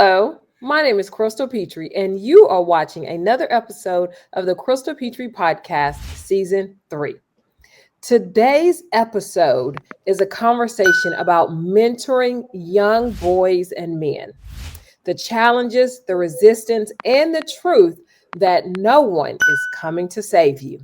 Hello, my name is Crystal Petry, and you are watching another episode of the Crystal Petry Podcast, Season 3. Today's episode is a conversation about mentoring young boys and men, the challenges, the resistance, and the truth that no one is coming to save you.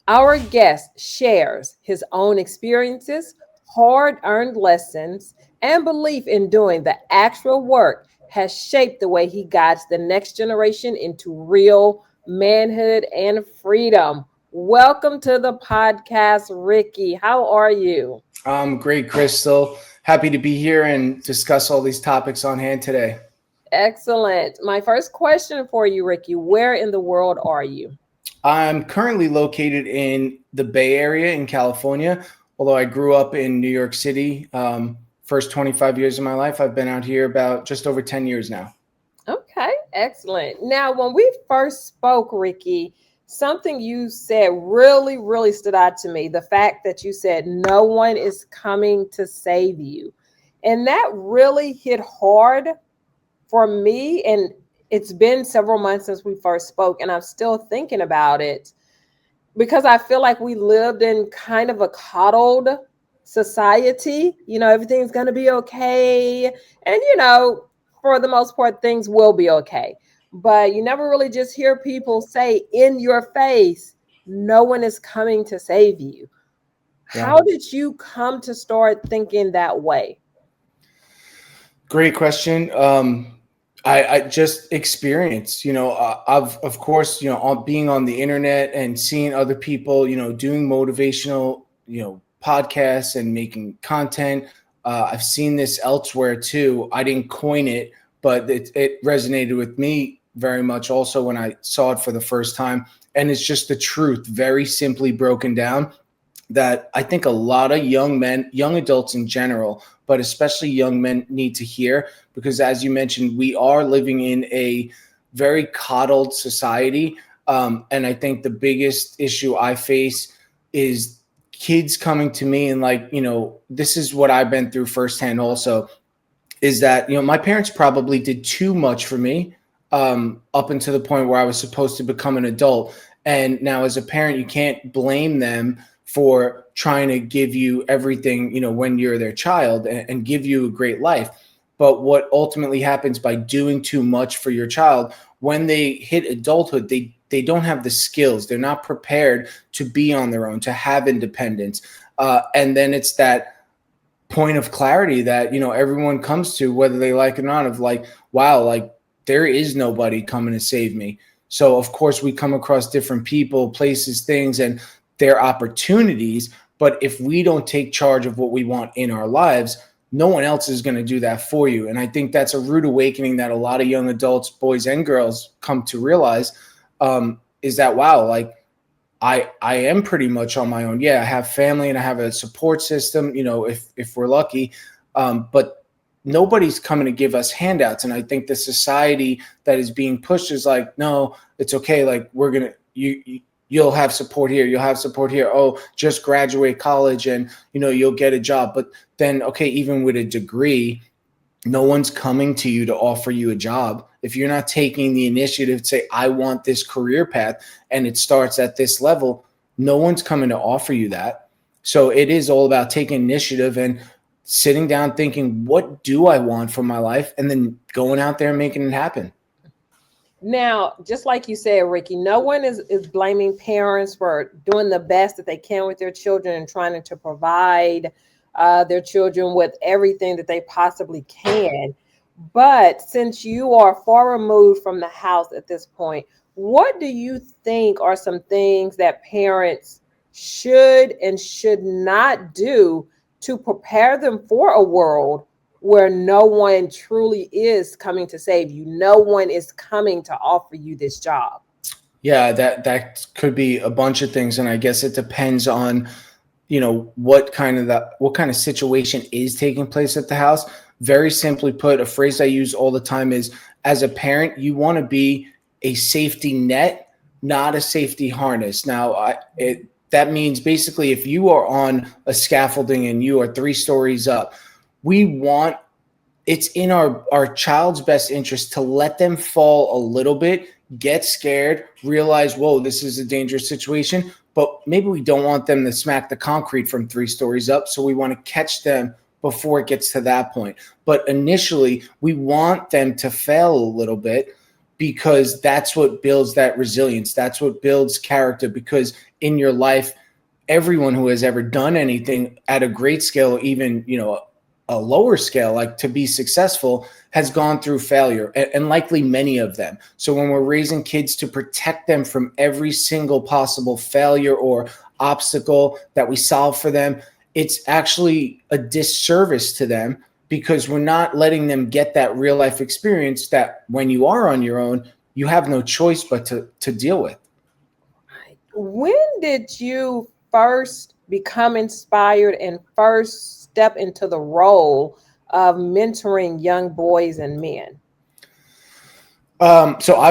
Our guest shares his own experiences, hard earned lessons, and belief in doing the actual work has shaped the way he guides the next generation into real manhood and freedom. Welcome to the podcast, Ricky. How are you? Great, Crystal. Happy to be here and discuss all these topics on hand today. Excellent. My first question for you, Ricky, where in the world are you? I'm currently located in the Bay Area in California, although I grew up in New York City. First 25 years of my life, I've been out here about just over 10 years now. Okay, excellent. Now, when we first spoke, Ricky, something you said really stood out to me. The fact that you said no one is coming to save you. And that really hit hard for me. And it's been several months since we first spoke, and I'm still thinking about it because I feel like we lived in kind of a coddled society. Everything's going to be okay. And, for the most part, things will be okay. But you never really just hear people say in your face, no one is coming to save you. Yeah. How did you come to start thinking that way? Great question. I just experienced, of course, being on the internet and seeing other people, doing motivational, podcasts and making content. I've seen this elsewhere too. I didn't coin it, but it resonated with me very much also when I saw it for the first time. And it's just the truth, very simply broken down, that I think a lot of young men, young adults in general, but especially young men need to hear, because as you mentioned, we are living in a very coddled society. And I think the biggest issue I face is kids coming to me and this is what I've been through firsthand also, is that, my parents probably did too much for me up until the point where I was supposed to become an adult. And now as a parent, you can't blame them for trying to give you everything, when you're their child and give you a great life. But what ultimately happens by doing too much for your child, when they hit adulthood, they don't have the skills. They're not prepared to be on their own, to have independence. And then it's that point of clarity that, everyone comes to, whether they like it or not, of wow, there is nobody coming to save me. So of course we come across different people, places, things, and their opportunities. But if we don't take charge of what we want in our lives, no one else is going to do that for you. And I think that's a rude awakening that a lot of young adults, boys and girls, come to realize, is that, wow, I am pretty much on my own. Yeah, I have family and I have a support system, if we're lucky. But nobody's coming to give us handouts. And I think the society that is being pushed is no, it's okay. We're going to, you'll have support here. You'll have support here. Oh, just graduate college and, you'll get a job. But then, okay, even with a degree, no one's coming to you to offer you a job. If you're not taking the initiative to say, I want this career path and it starts at this level, no one's coming to offer you that. So it is all about taking initiative and sitting down thinking, what do I want for my life? And then going out there and making it happen. Now, just like you said, Ricky, no one is blaming parents for doing the best that they can with their children and trying to provide their children with everything that they possibly can. But since you are far removed from the house at this point, what do you think are some things that parents should and should not do to prepare them for a world where no one truly is coming to save you? No one is coming to offer you this job. Yeah, that could be a bunch of things. And I guess it depends on, what kind of situation is taking place at the house. Very simply put, a phrase I use all the time is, as a parent, you want to be a safety net, not a safety harness. Now, that means basically if you are on a scaffolding and you are 3 stories up, we want it's in our child's best interest to let them fall a little bit, get scared, realize, whoa, this is a dangerous situation, but maybe we don't want them to smack the concrete from 3 stories up. So we want to catch them before it gets to that point. But initially, we want them to fail a little bit, because that's what builds that resilience. That's what builds character, because in your life, everyone who has ever done anything at a great scale, even, a lower scale, like to be successful, has gone through failure, and likely many of them. So when we're raising kids to protect them from every single possible failure or obstacle that we solve for them, it's actually a disservice to them, because we're not letting them get that real life experience that when you are on your own, you have no choice but to deal with. When did you first become inspired and first step into the role of mentoring young boys and men? So I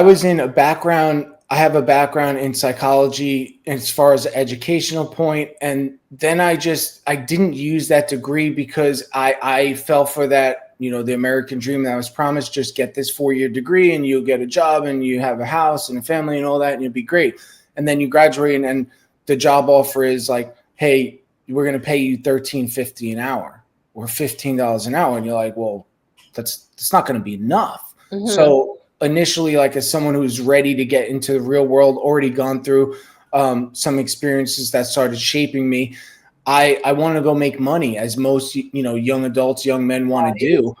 have a background in psychology as far as the educational point. And then I didn't use that degree because I fell for that, the American dream that I was promised. Just get this 4-year degree and you'll get a job and you have a house and a family and all that, and you'll be great. And then you graduate and the job offer is like, hey, we're going to pay you $13.50 an hour or $15 an hour. And you're like, well, that's not going to be enough. Mm-hmm. So initially, like as someone who's ready to get into the real world, already gone through some experiences that started shaping me, I want to go make money, as most, young adults, young men want to do.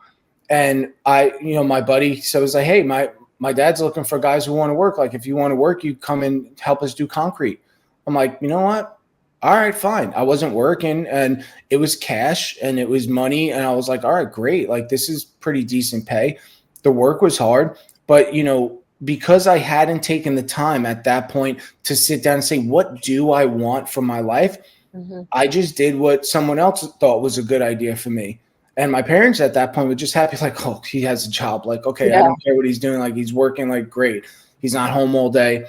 And my buddy said, was like, hey, my dad's looking for guys who want to work. Like, if you want to work, you come and help us do concrete. I'm like, you know what? All right, fine. I wasn't working and it was cash and it was money. And I was like, all right, great. Like, this is pretty decent pay. The work was hard. But, because I hadn't taken the time at that point to sit down and say, what do I want from my life? Mm-hmm. I just did what someone else thought was a good idea for me. And my parents at that point were just happy, like, oh, he has a job. Like, okay, I don't care what he's doing. Like, he's working, like, great. He's not home all day.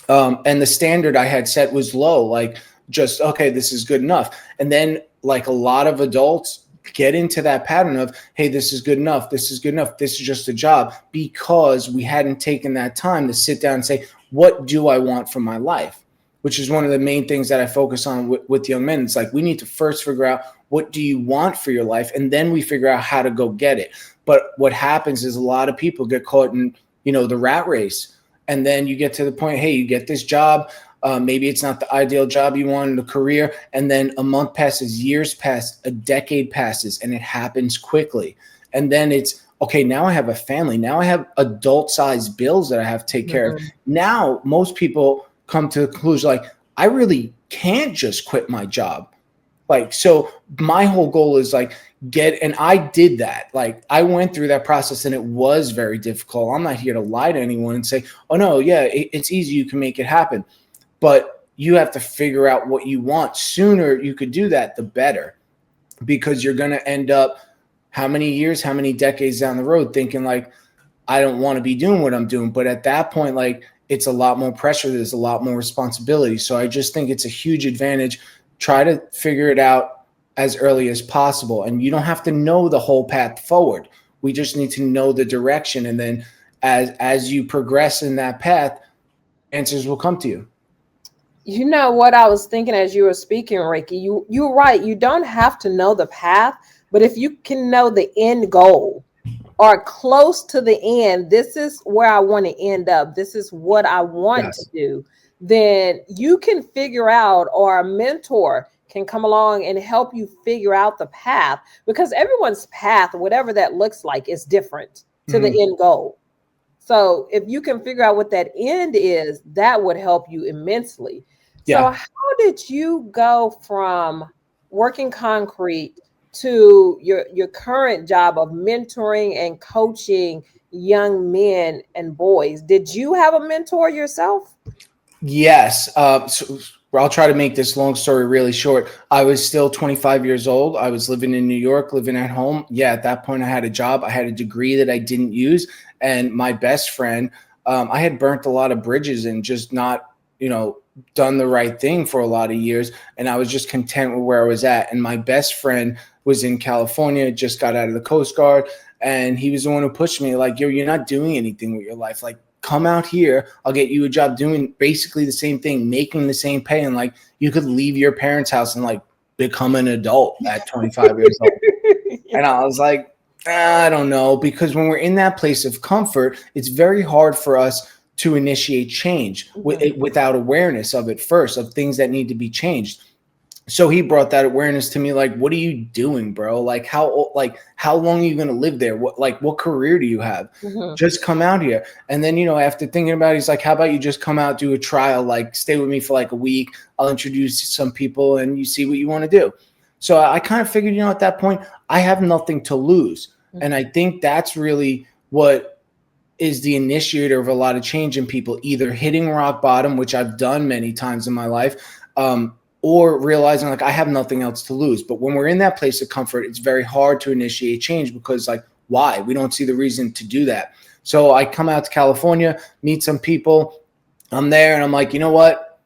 And the standard I had set was low, like, just, okay, this is good enough. And then, like a lot of adults, get into that pattern of, hey, this is good enough. This is good enough. This is just a job, because we hadn't taken that time to sit down and say, what do I want from my life? Which is one of the main things that I focus on with young men. It's like, we need to first figure out, what do you want for your life? And then we figure out how to go get it. But what happens is a lot of people get caught in, the rat race. And then you get to the point, hey, you get this job. Maybe it's not the ideal job you want in a career. And then a month passes, years pass, a decade passes, and it happens quickly. And then it's, okay, now I have a family. Now I have adult-sized bills that I have to take care of. Now, most people come to the conclusion, like, I really can't just quit my job. Like, so my whole goal is like, and I did that. Like, I went through that process and it was very difficult. I'm not here to lie to anyone and say, oh no, yeah, it's easy. You can make it happen. But you have to figure out what you want. Sooner you could do that, the better, because you're going to end up how many years, how many decades down the road thinking like, I don't want to be doing what I'm doing. But at that point, like, it's a lot more pressure. There's a lot more responsibility. So I just think it's a huge advantage. Try to figure it out as early as possible. And you don't have to know the whole path forward. We just need to know the direction. And then as you progress in that path, answers will come to you. You know what I was thinking as you were speaking, Ricky, you're right. You don't have to know the path, but if you can know the end goal or close to the end, this is where I want to end up. This is what I want to do. Then you can figure out, or a mentor can come along and help you figure out the path, because everyone's path, whatever that looks like, is different to the end goal. So if you can figure out what that end is, that would help you immensely. So how did you go from working concrete to your current job of mentoring and coaching young men and boys? Did you have a mentor yourself? Yes. So I'll try to make this long story really short. I was still 25 years old. I was living in New York, living at home. Yeah, at that point I had a job. I had a degree that I didn't use. And my best friend, I had burnt a lot of bridges and just not, done the right thing for a lot of years. And I was just content with where I was at. And my best friend was in California, just got out of the Coast Guard. And he was the one who pushed me, like, yo, you're not doing anything with your life. Like, come out here. I'll get you a job doing basically the same thing, making the same pay. And like, you could leave your parents' house and like become an adult at 25 years old. And I was like, I don't know, because when we're in that place of comfort, it's very hard for us to initiate change without awareness of it first, of things that need to be changed. So he brought that awareness to me, like, what are you doing, bro? Like, how long are you going to live there? What career do you have? Just come out here. And then, after thinking about it, he's like, how about you just come out, do a trial, like stay with me for like a week. I'll introduce some people and you see what you want to do. So I kind of figured, at that point, I have nothing to lose. And I think that's really what is the initiator of a lot of change in people, either hitting rock bottom, which I've done many times in my life, or realizing like I have nothing else to lose. But when we're in that place of comfort, it's very hard to initiate change because like, why? We don't see the reason to do that. So I come out to California, meet some people. I'm there and I'm like, you know what?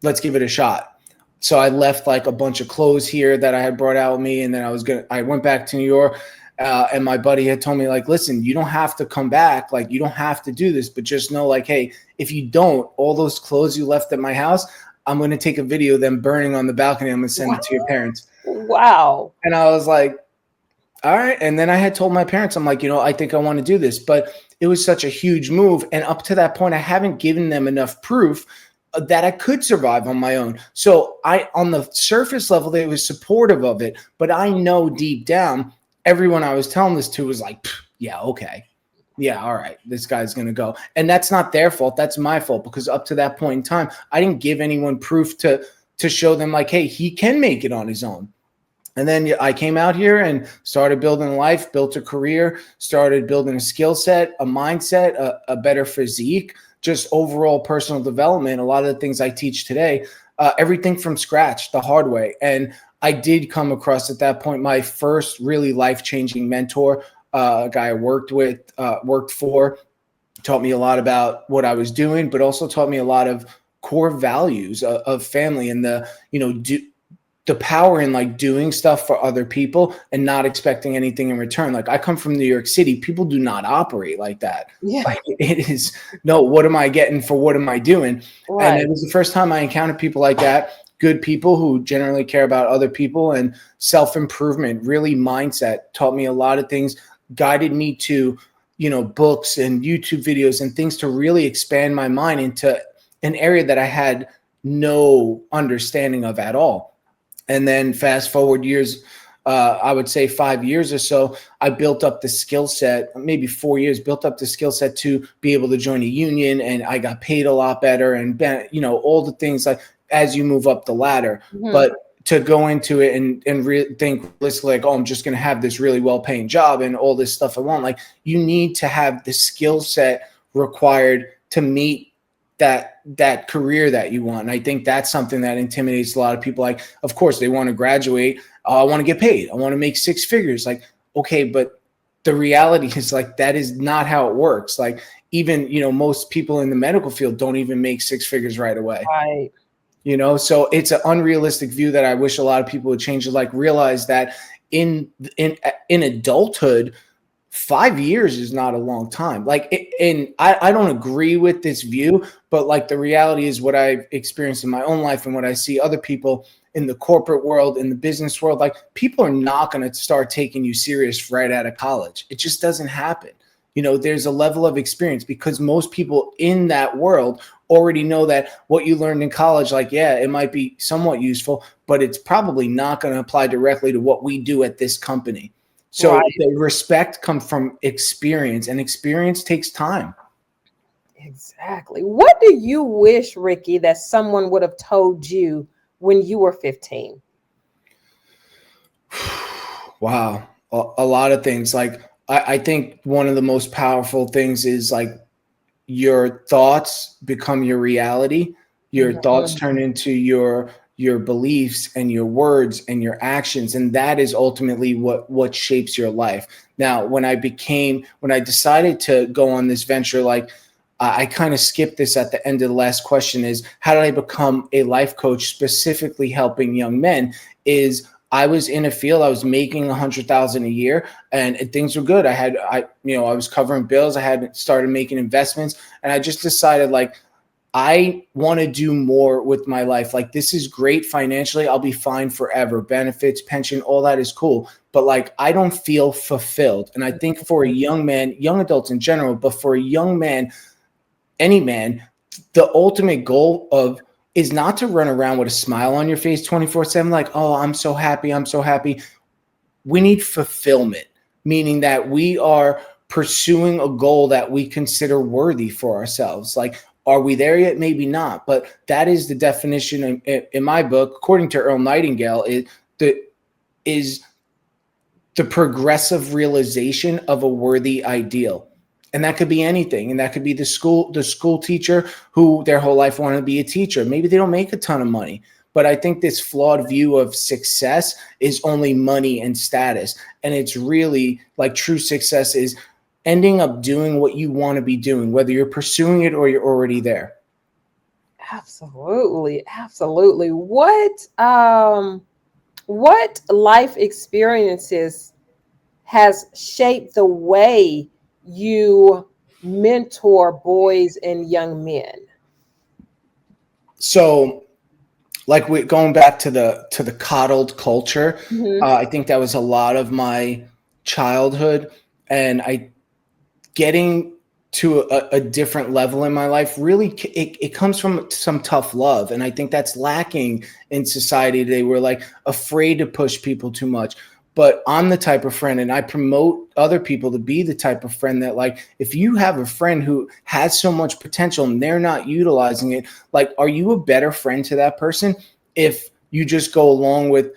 Let's give it a shot. So I left like a bunch of clothes here that I had brought out with me. And then I went back to New York. And my buddy had told me, like, listen, you don't have to come back. Like, you don't have to do this, but just know, like, hey, if you don't, all those clothes you left at my house, I'm going to take a video of them burning on the balcony. I'm going to send it to your parents. Wow. And I was like, all right. And then I had told my parents, I'm like, I think I want to do this. But it was such a huge move. And up to that point, I haven't given them enough proof that I could survive on my own. So on the surface level, they were supportive of it. But I know deep down, everyone I was telling this to was like, yeah, okay. Yeah, all right, this guy's going to go. And that's not their fault. That's my fault, because up to that point in time, I didn't give anyone proof to show them like, hey, he can make it on his own. And then I came out here and started building a life, built a career, started building a skill set, a mindset, a better physique, just overall personal development. A lot of the things I teach today, everything from scratch, the hard way. And I did come across at that point my first really life-changing mentor, a guy I worked for, taught me a lot about what I was doing, but also taught me a lot of core values of family and the power in like doing stuff for other people and not expecting anything in return. Like, I come from New York City. People do not operate like that. Yeah. Like, it is, no, what am I getting for what am I doing? Right. And it was the first time I encountered people like that. Good people who generally care about other people and self-improvement, really mindset, taught me a lot of things, guided me to, books and YouTube videos and things to really expand my mind into an area that I had no understanding of at all. And then fast forward years, I would say 5 years or so, I built up the skill set, maybe 4 years, built up the skill set to be able to join a union, and I got paid a lot better, and all the things like as you move up the ladder. But to go into it and think realistically, like, oh, I'm just going to have this really well-paying job and all this stuff I want. Like, you need to have the skill set required to meet that career that you want. And I think that's something that intimidates a lot of people. Like, of course, they want to graduate. Oh, I want to get paid. I want to make six figures. Like, okay, but the reality is like, that is not how it works. Like, even, most people in the medical field don't even make six figures right away. Right. So it's an unrealistic view that I wish a lot of people would change. Like, realize that in adulthood, 5 years is not a long time. Like, and I don't agree with this view, but like, the reality is what I've experienced in my own life and what I see other people in the corporate world, in the business world, like, people are not going to start taking you serious right out of college. It just doesn't happen. There's a level of experience, because most people in that world already know that what you learned in college, like, yeah, it might be somewhat useful, but it's probably not going to apply directly to what we do at this company. So the respect comes from experience, and experience takes time. Exactly. What do you wish, Ricky, that someone would have told you when you were 15? Wow. A lot of things. Like, I think one of the most powerful things is like, your thoughts become your reality. Your thoughts turn into your beliefs and your words and your actions. And that is ultimately what shapes your life. Now, when I decided to go on this venture, like, I kind of skipped this at the end of the last question, is how did I become a life coach specifically helping young men? Is I was in a field, I was making 100,000 a year, and things were good. I was covering bills. I had started making investments, and I just decided, like, I want to do more with my life. Like, this is great financially. I'll be fine forever. Benefits, pension, all that is cool. But like, I don't feel fulfilled. And I think for a young man, young adults in general, but for a young man, any man, the ultimate goal of is not to run around with a smile on your face 24/7, like, oh, I'm so happy. I'm so happy. We need fulfillment, meaning that we are pursuing a goal that we consider worthy for ourselves. Like, are we there yet? Maybe not, but that is the definition in my book, according to Earl Nightingale, is the progressive realization of a worthy ideal. And that could be anything. And that could be the school teacher who their whole life wanted to be a teacher. Maybe they don't make a ton of money. But I think this flawed view of success is only money and status. And it's really like true success is ending up doing what you want to be doing, whether you're pursuing it or you're already there. Absolutely. Absolutely. What life experiences has shaped the way you mentor boys and young men? So, like, going back to the coddled culture, Mm-hmm. I think that was a lot of my childhood, and getting to a different level in my life really it comes from some tough love, and I think that's lacking in society today. We're like afraid to push people too much. But I'm the type of friend, and I promote other people to be the type of friend that, like, if you have a friend who has so much potential and they're not utilizing it, like, are you a better friend to that person if you just go along with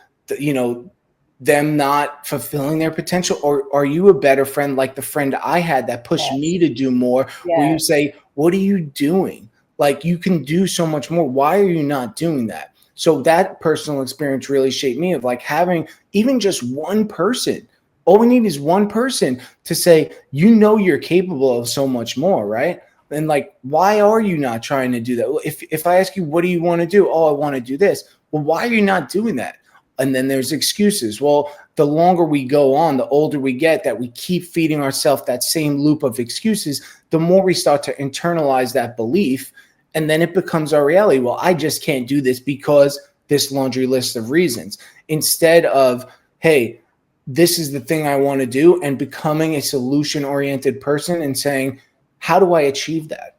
them not fulfilling their potential? Or are you a better friend, like the friend I had that pushed Yes. me to do more, where you Yes. say, what are you doing? Like, you can do so much more. Why are you not doing that? So that personal experience really shaped me, of like having even just one person. All we need is one person to say, you're capable of so much more, right? And like, why are you not trying to do that? Well, if I ask you, what do you want to do? Oh, I want to do this. Well, why are you not doing that? And then there's excuses. Well, the longer we go on, the older we get, that we keep feeding ourselves that same loop of excuses, the more we start to internalize that belief. And then it becomes our reality. Well, I just can't do this because this laundry list of reasons, instead of, hey, this is the thing I want to do, and becoming a solution oriented person and saying, how do I achieve that?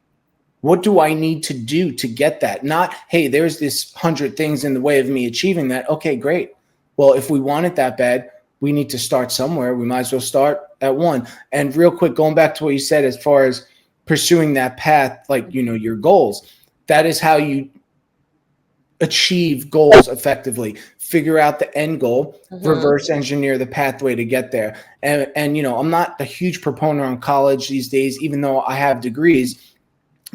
What do I need to do to get that? Not, hey, there's this 100 things in the way of me achieving that. Okay, great. Well, if we want it that bad, we need to start somewhere. We might as well start at one. And real quick, going back to what you said, as far as pursuing that path, like, your goals, that is how you achieve goals effectively. Figure out the end goal, reverse engineer the pathway to get there. And I'm not a huge proponent on college these days, even though I have degrees,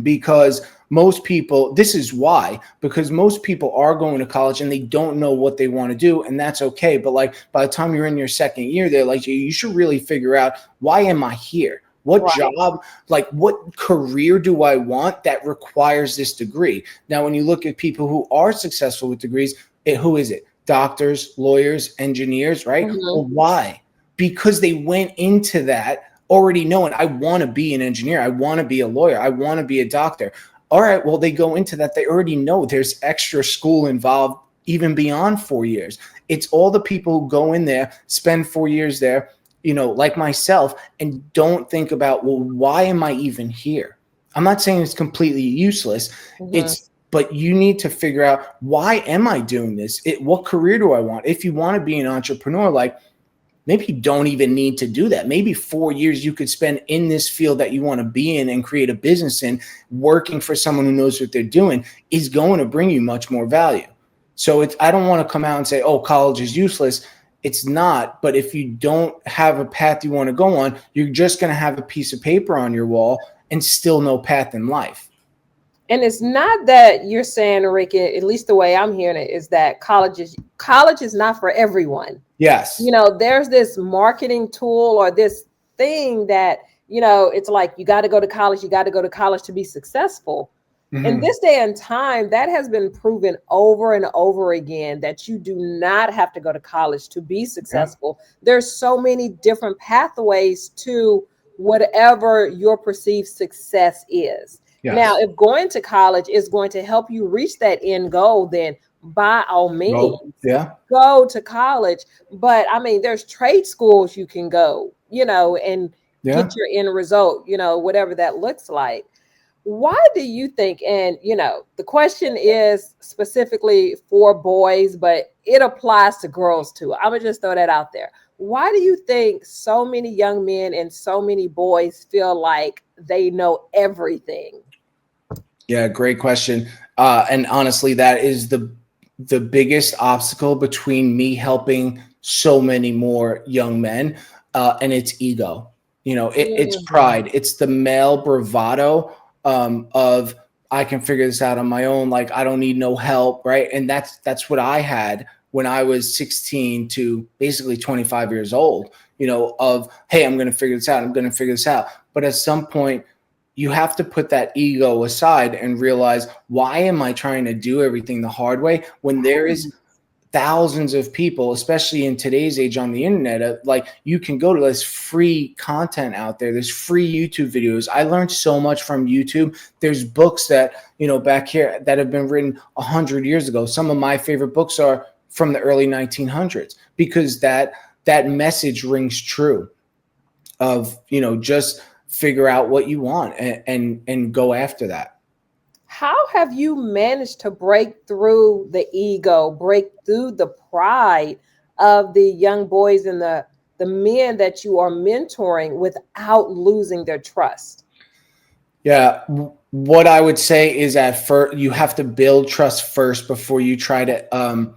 because most people, this is why, because most people are going to college and they don't know what they want to do, and that's okay. But like, by the time you're in your second year, they're like, you should really figure out, why am I here? What job, like, what career do I want that requires this degree? Now, when you look at people who are successful with degrees, who is it? Doctors, lawyers, engineers, right? Well, why? Because they went into that already knowing, I want to be an engineer, I want to be a lawyer, I want to be a doctor. All right, well, they go into that, they already know there's extra school involved even beyond 4 years. It's all the people who go in there, spend 4 years there, like myself, and don't think about, well, why am I even here? I'm not saying it's completely useless. But you need to figure out, why am I doing this? What career do I want? If you want to be an entrepreneur, like, maybe you don't even need to do that. Maybe 4 years you could spend in this field that you want to be in and create a business in, working for someone who knows what they're doing, is going to bring you much more value. So I don't want to come out and say, oh, college is useless. It's not. But if you don't have a path you want to go on, you're just going to have a piece of paper on your wall and still no path in life. And it's not that you're saying, Rick, at least the way I'm hearing it, is that college is not for everyone. Yes. There's this marketing tool or this thing that, it's like, you got to go to college to be successful. In Mhm. this day and time, that has been proven over and over again that you do not have to go to college to be Yeah. successful. There's so many different pathways to whatever your perceived success is. Now, Yes. if going to college is going to help you reach that end goal, then by all means, Well, yeah. go to college. But I mean, there's trade schools you can go, and Yeah. get your end result, whatever that looks like. Why do you think, and the question is specifically for boys, but it applies to girls too. I'm gonna just throw that out there. Why do you think so many young men and so many boys feel like they know everything? Yeah, great question. And honestly, that is the biggest obstacle between me helping so many more young men, and it's ego. It's Mhm. pride. It's the male bravado, of I can figure this out on my own. Like I don't need no help, right? And that's what I had when I was 16 to basically 25 years old. Of hey, I'm going to figure this out. I'm going to figure this out. But at some point you have to put that ego aside and realize, why am I trying to do everything the hard way when there is thousands of people, especially in today's age on the internet, like you can go to this free content out there. There's free YouTube videos. I learned so much from YouTube. There's books that, back here that have been written 100 years ago. Some of my favorite books are from the early 1900s because that message rings true of, just figure out what you want and go after that. How have you managed to break through the ego, break through the pride of the young boys and the men that you are mentoring without losing their trust? Yeah. What I would say is at first, you have to build trust first before you try to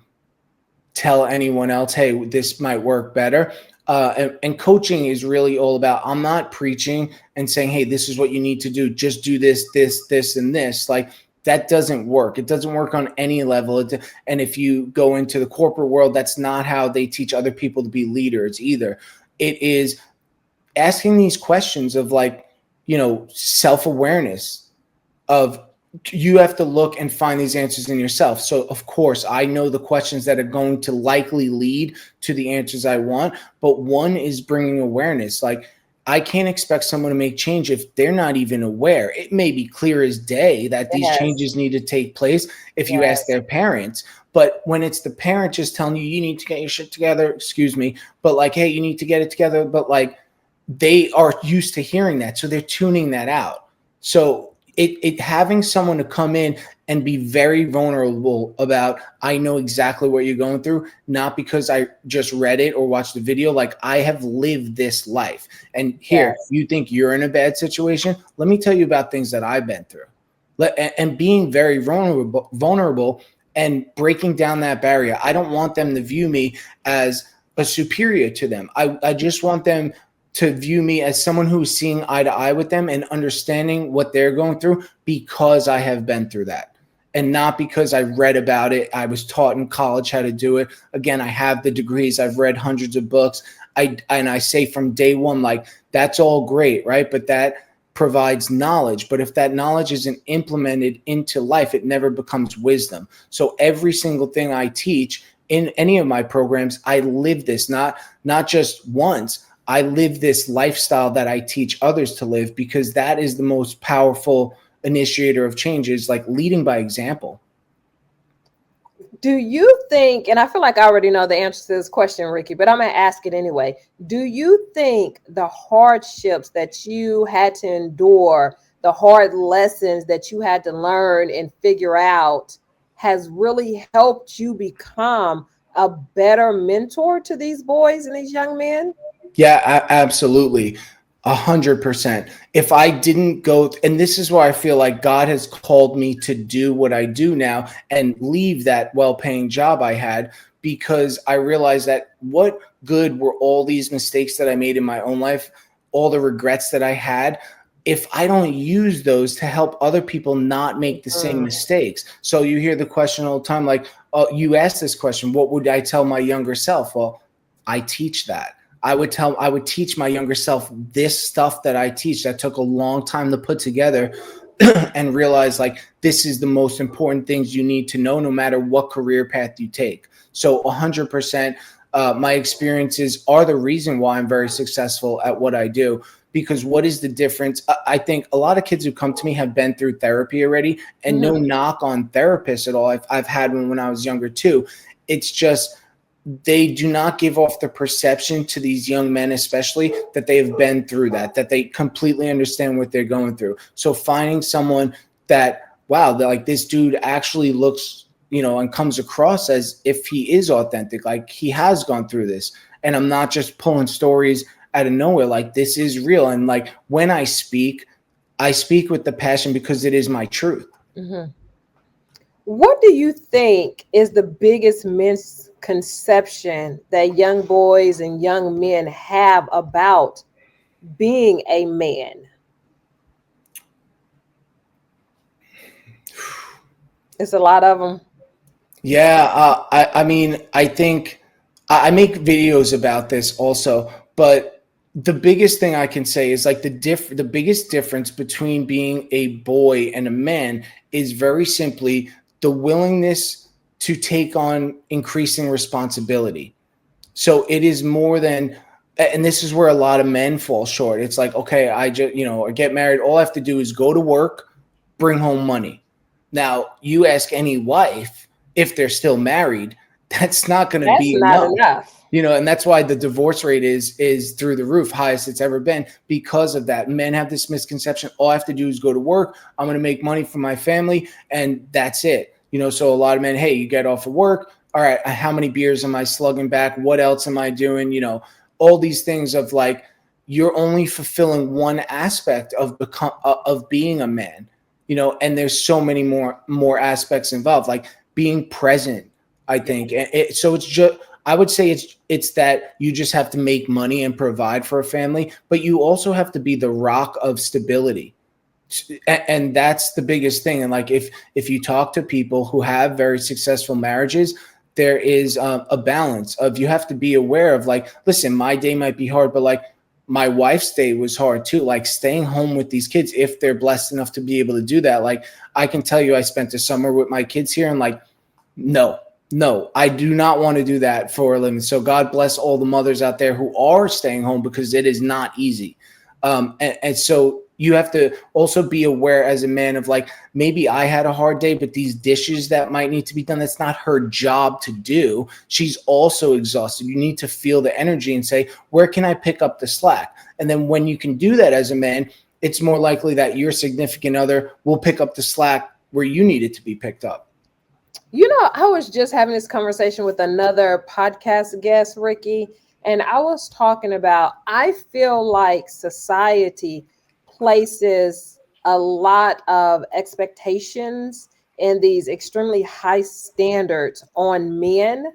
tell anyone else, hey, this might work better. And coaching is really all about, I'm not preaching and saying, hey, this is what you need to do. Just do this, this, and this. Like that doesn't work. It doesn't work on any level. And if you go into the corporate world, that's not how they teach other people to be leaders either. It is asking these questions of like, self-awareness of, you have to look and find these answers in yourself. So of course I know the questions that are going to likely lead to the answers I want, but one is bringing awareness. Like I can't expect someone to make change if they're not even aware. It may be clear as day that these Yes, changes need to take place if you ask yes, their parents, but when it's the parent just telling you, you need to get your shit together, excuse me, but like, hey, you need to get it together, but like they are used to hearing that, so they're tuning that out. So it having someone to come in and be very vulnerable about, I know exactly what you're going through, not because I just read it or watched the video. Like I have lived this life, and here yes. you think you're in a bad situation. Let me tell you about things that I've been through. And being very vulnerable and breaking down that barrier. I don't want them to view me as a superior to them. I just want them to view me as someone who's seeing eye to eye with them and understanding what they're going through because I have been through that. And not because I read about it. I was taught in college how to do it. Again, I have the degrees. I've read hundreds of books. I say from day one, like that's all great, right? But that provides knowledge. But if that knowledge isn't implemented into life, it never becomes wisdom. So every single thing I teach in any of my programs, I live this, not just once. I live this lifestyle that I teach others to live, because that is the most powerful initiator of change, is like leading by example. Do you think, and I feel like I already know the answer to this question, Ricky, but I'm going to ask it anyway. Do you think the hardships that you had to endure, the hard lessons that you had to learn and figure out, has really helped you become a better mentor to these boys and these young men? Yeah, absolutely. 100%. If I didn't go, and this is why I feel like God has called me to do what I do now and leave that well-paying job I had, because I realized that what good were all these mistakes that I made in my own life, all the regrets that I had, if I don't use those to help other people not make the same Mm. mistakes. So you hear the question all the time, like, you asked this question, what would I tell my younger self? Well, I teach that. I would teach my younger self this stuff that I teach that took a long time to put together. and realize like this is the most important things you need to know no matter what career path you take. So 100%, my experiences are the reason why I'm very successful at what I do. Because what is the difference? I think a lot of kids who come to me have been through therapy already, and no knock on therapists at all. I've had one when I was younger too. It's just they do not give off the perception to these young men, especially, that they have been through that they completely understand what they're going through. So finding someone that, wow, like this dude actually looks, and comes across as if he is authentic, like he has gone through this. And I'm not just pulling stories out of nowhere, like this is real. And like when I speak with the passion because it is my truth. What do you think is the biggest misconception that young boys and young men have about being a man? It's a lot of them. Yeah, I mean, I think I make videos about this also, but the biggest thing I can say is like the biggest difference between being a boy and a man is very simply the willingness to take on increasing responsibility. So it is more than, and this is where a lot of men fall short. It's like, okay, I just, I get married. All I have to do is go to work, bring home money. Now, you ask any wife if they're still married, that's not going to That's be not enough. enough. And that's why the divorce rate is through the roof, highest it's ever been, because of that. Men have this misconception. All I have to do is go to work. I'm going to make money for my family, and that's it. So a lot of men, hey, you get off of work. All right, how many beers am I slugging back? What else am I doing? All these things of like, you're only fulfilling one aspect of being a man. And there's so many more aspects involved, like being present, I think. So it's just, I would say it's that you just have to make money and provide for a family, but you also have to be the rock of stability. And that's the biggest thing. And like, if you talk to people who have very successful marriages, there is a balance of, you have to be aware of like, listen, my day might be hard, but like, my wife's day was hard too, like staying home with these kids, if they're blessed enough to be able to do that. Like, I can tell you, I spent the summer with my kids here, and like, no, I do not want to do that for a living. So God bless all the mothers out there who are staying home, because it is not easy. And so you have to also be aware as a man of like, maybe I had a hard day, but these dishes that might need to be done, that's not her job to do. She's also exhausted. You need to feel the energy and say, where can I pick up the slack? And then when you can do that as a man, it's more likely that your significant other will pick up the slack where you need it to be picked up. I was just having this conversation with another podcast guest, Ricky, and I was talking about, I feel like society places a lot of expectations and these extremely high standards on men,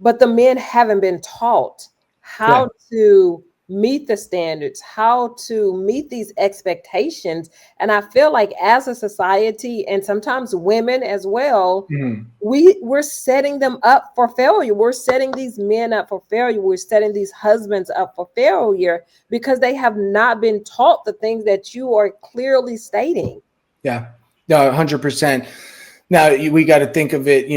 but the men haven't been taught how to meet the standards, how to meet these expectations. And I feel like as a society, and sometimes women as well, we're setting them up for failure. We're setting these men up for failure. We're setting these husbands up for failure because they have not been taught the things that you are clearly stating. Yeah, no, 100%. Now we got to think of it,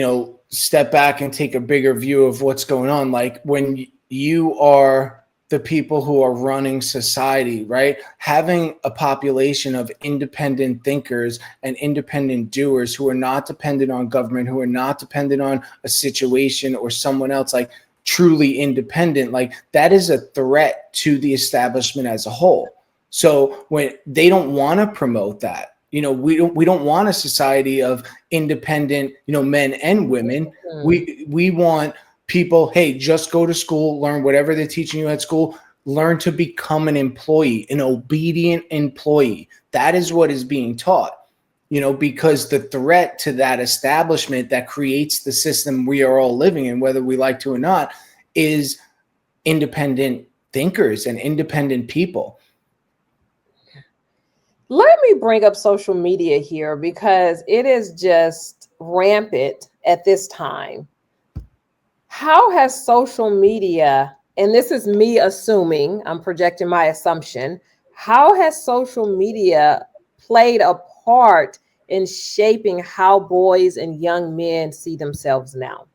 step back and take a bigger view of what's going on. Like, when you are the people who are running society, right? Having a population of independent thinkers and independent doers who are not dependent on government, who are not dependent on a situation or someone else, like truly independent, like that is a threat to the establishment as a whole. So when they don't want to promote that, we don't want a society of independent, men and women. We want people, hey, just go to school, learn whatever they're teaching you at school, learn to become an employee, an obedient employee. That is what is being taught, because the threat to that establishment that creates the system we are all living in, whether we like to or not, is independent thinkers and independent people. Let me bring up social media here because it is just rampant at this time. How has social media, and this is me assuming, I'm projecting my assumption, how has social media played a part in shaping how boys and young men see themselves now?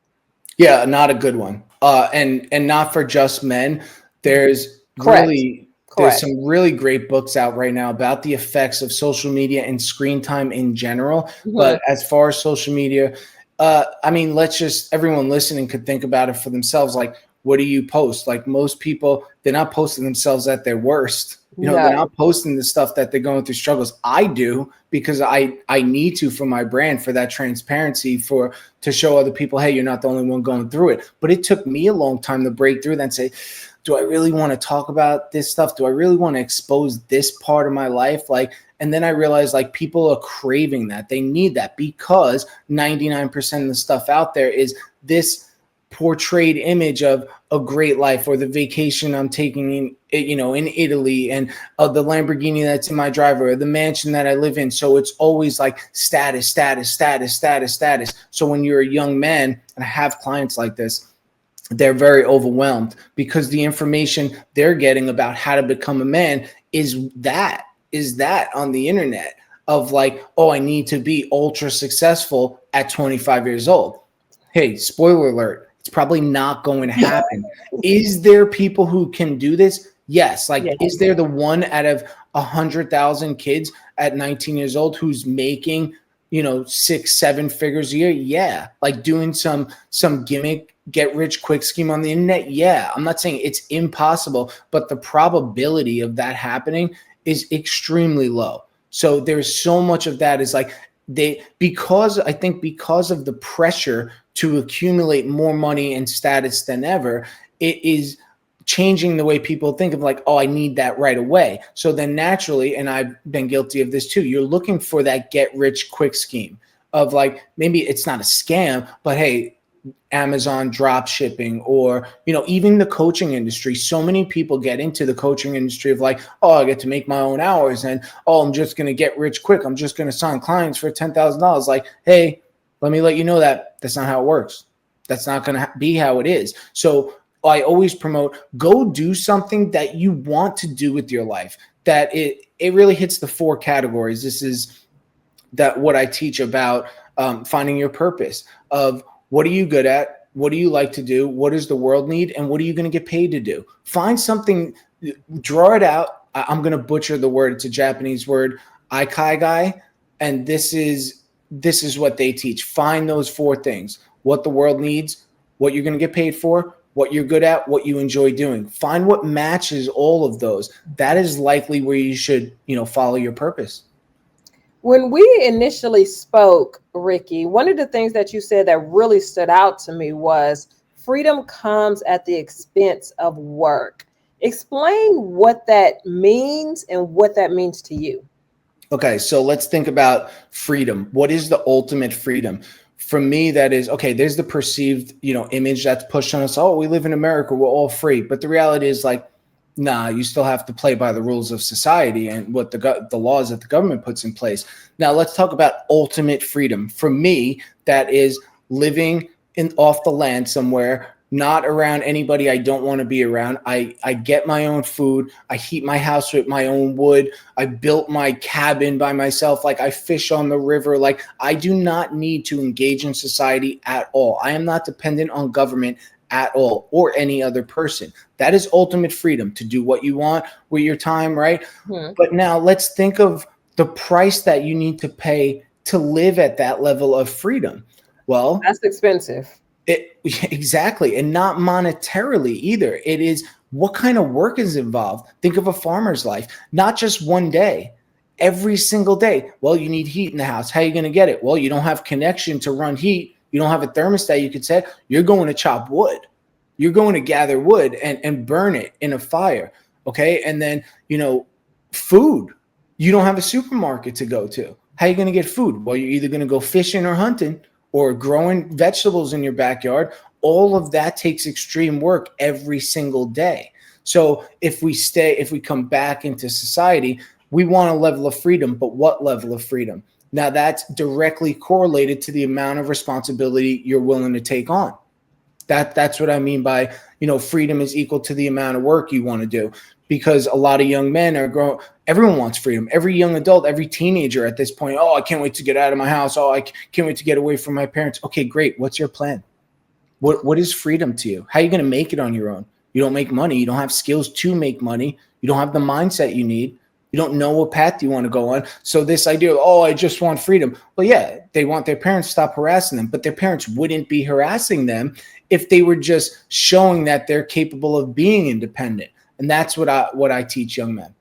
Yeah, not a good one. And not for just men. There's Correct. really there's Correct. some really great books out right now about the effects of social media and screen time in general. Mhm. But as far as social media, I mean, let's just everyone listening could think about it for themselves. Like, what do you post? Like most people, they're not posting themselves at their worst. You know, they're No. not posting the stuff that they're going through struggles. I do because I need to for my brand, for that transparency, for to show other people, hey, you're not the only one going through it. But it took me a long time to break through that and say, do I really want to talk about this stuff? Do I really want to expose this part of my life? Like, and then I realized like people are craving that. They need that because 99% of the stuff out there is this portrayed image of a great life or the vacation I'm taking in Italy and the Lamborghini that's in my driveway or the mansion that I live in. So it's always like status, status, status, status, status. So when you're a young man, and I have clients like this, they're very overwhelmed because the information they're getting about how to become a man is that on the internet of like, oh, I need to be ultra successful at 25 years old. Hey, spoiler alert, it's probably not going to happen. Is there people who can do this? Yes. Like, is Yes. there the one out of 100,000 kids at 19 years old who's making, 6, 7 figures a year? Yeah. Like doing some gimmick, get rich quick scheme on the internet? Yeah. I'm not saying it's impossible, but the probability of that happening is extremely low. So there's so much of that is like, because of the pressure to accumulate more money and status than ever, it is changing the way people think of like, oh, I need that right away. So then naturally, and I've been guilty of this too, you're looking for that get rich quick scheme of like, maybe it's not a scam, but hey, Amazon drop shipping or, even the coaching industry. So many people get into the coaching industry of like, oh, I get to make my own hours and, oh, I'm just going to get rich quick. I'm just going to sign clients for $10,000. Like, hey, let me let you know that that's not how it works. That's not going to be how it is. So I always promote, go do something that you want to do with your life, that it really hits the 4 categories. This is that what I teach about finding your purpose of what are you good at? What do you like to do? What does the world need? And what are you going to get paid to do? Find something, draw it out. I'm going to butcher the word. It's a Japanese word, ikigai. And this is what they teach. Find those 4 things, what the world needs, what you're going to get paid for, what you're good at, what you enjoy doing. Find what matches all of those. That is likely where you should, follow your purpose. When we initially spoke, Ricky, one of the things that you said that really stood out to me was freedom comes at the expense of work. Explain what that means and what that means to you. Okay, so let's think about freedom. What is the ultimate freedom? For me, that is, okay, there's the perceived, image that's pushed on us. Oh, we live in America, we're all free. But the reality is like, nah, you still have to play by the rules of society and what the laws that the government puts in place. Now, let's talk about ultimate freedom. For me, that is living off the land somewhere, not around anybody I don't want to be around. I get my own food. I heat my house with my own wood. I built my cabin by myself. Like I fish on the river. Like I do not need to engage in society at all. I am not dependent on government at all or any other person. That is ultimate freedom to do what you want with your time, right? But now let's think of the price that you need to pay to live at that level of freedom. Well, That's expensive. Exactly. And not monetarily either. It is what kind of work is involved. Think of a farmer's life, not just one day, every single day. Well, you need heat in the house. How are you going to get it? Well, you don't have connection to run heat. You don't have a thermostat you could set. You're going to chop wood. You're going to gather wood and burn it in a fire. Okay. And then, food. You don't have a supermarket to go to. How are you going to get food? Well, you're either going to go fishing or hunting or growing vegetables in your backyard. All of that takes extreme work every single day. So if we come back into society, we want a level of freedom, but what level of freedom? Now that's directly correlated to the amount of responsibility you're willing to take on. That's what I mean by, freedom is equal to the amount of work you want to do. Because a lot of young men are growing, everyone wants freedom. Every young adult, every teenager at this point, oh, I can't wait to get out of my house. Oh, I can't wait to get away from my parents. Okay, great. What's your plan? What is freedom to you? How are you going to make it on your own? You don't make money. You don't have skills to make money. You don't have the mindset you need. You don't know what path you want to go on. So this idea of, oh, I just want freedom. Well, yeah, they want their parents to stop harassing them, but their parents wouldn't be harassing them if they were just showing that they're capable of being independent. And that's what I teach young men.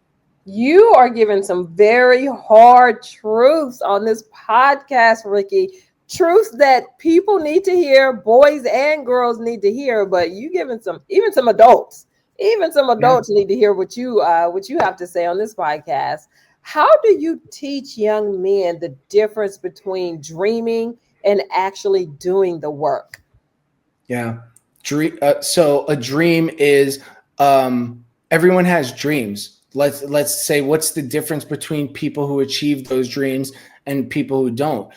You are giving some very hard truths on this podcast, Ricky. Truths that people need to hear, boys and girls need to hear, but you giving some adults need to hear what you have to say on this podcast. How do you teach young men the difference between dreaming and actually doing the work? Yeah. So a dream is, everyone has dreams. Let's say, what's the difference between people who achieve those dreams and people who don't?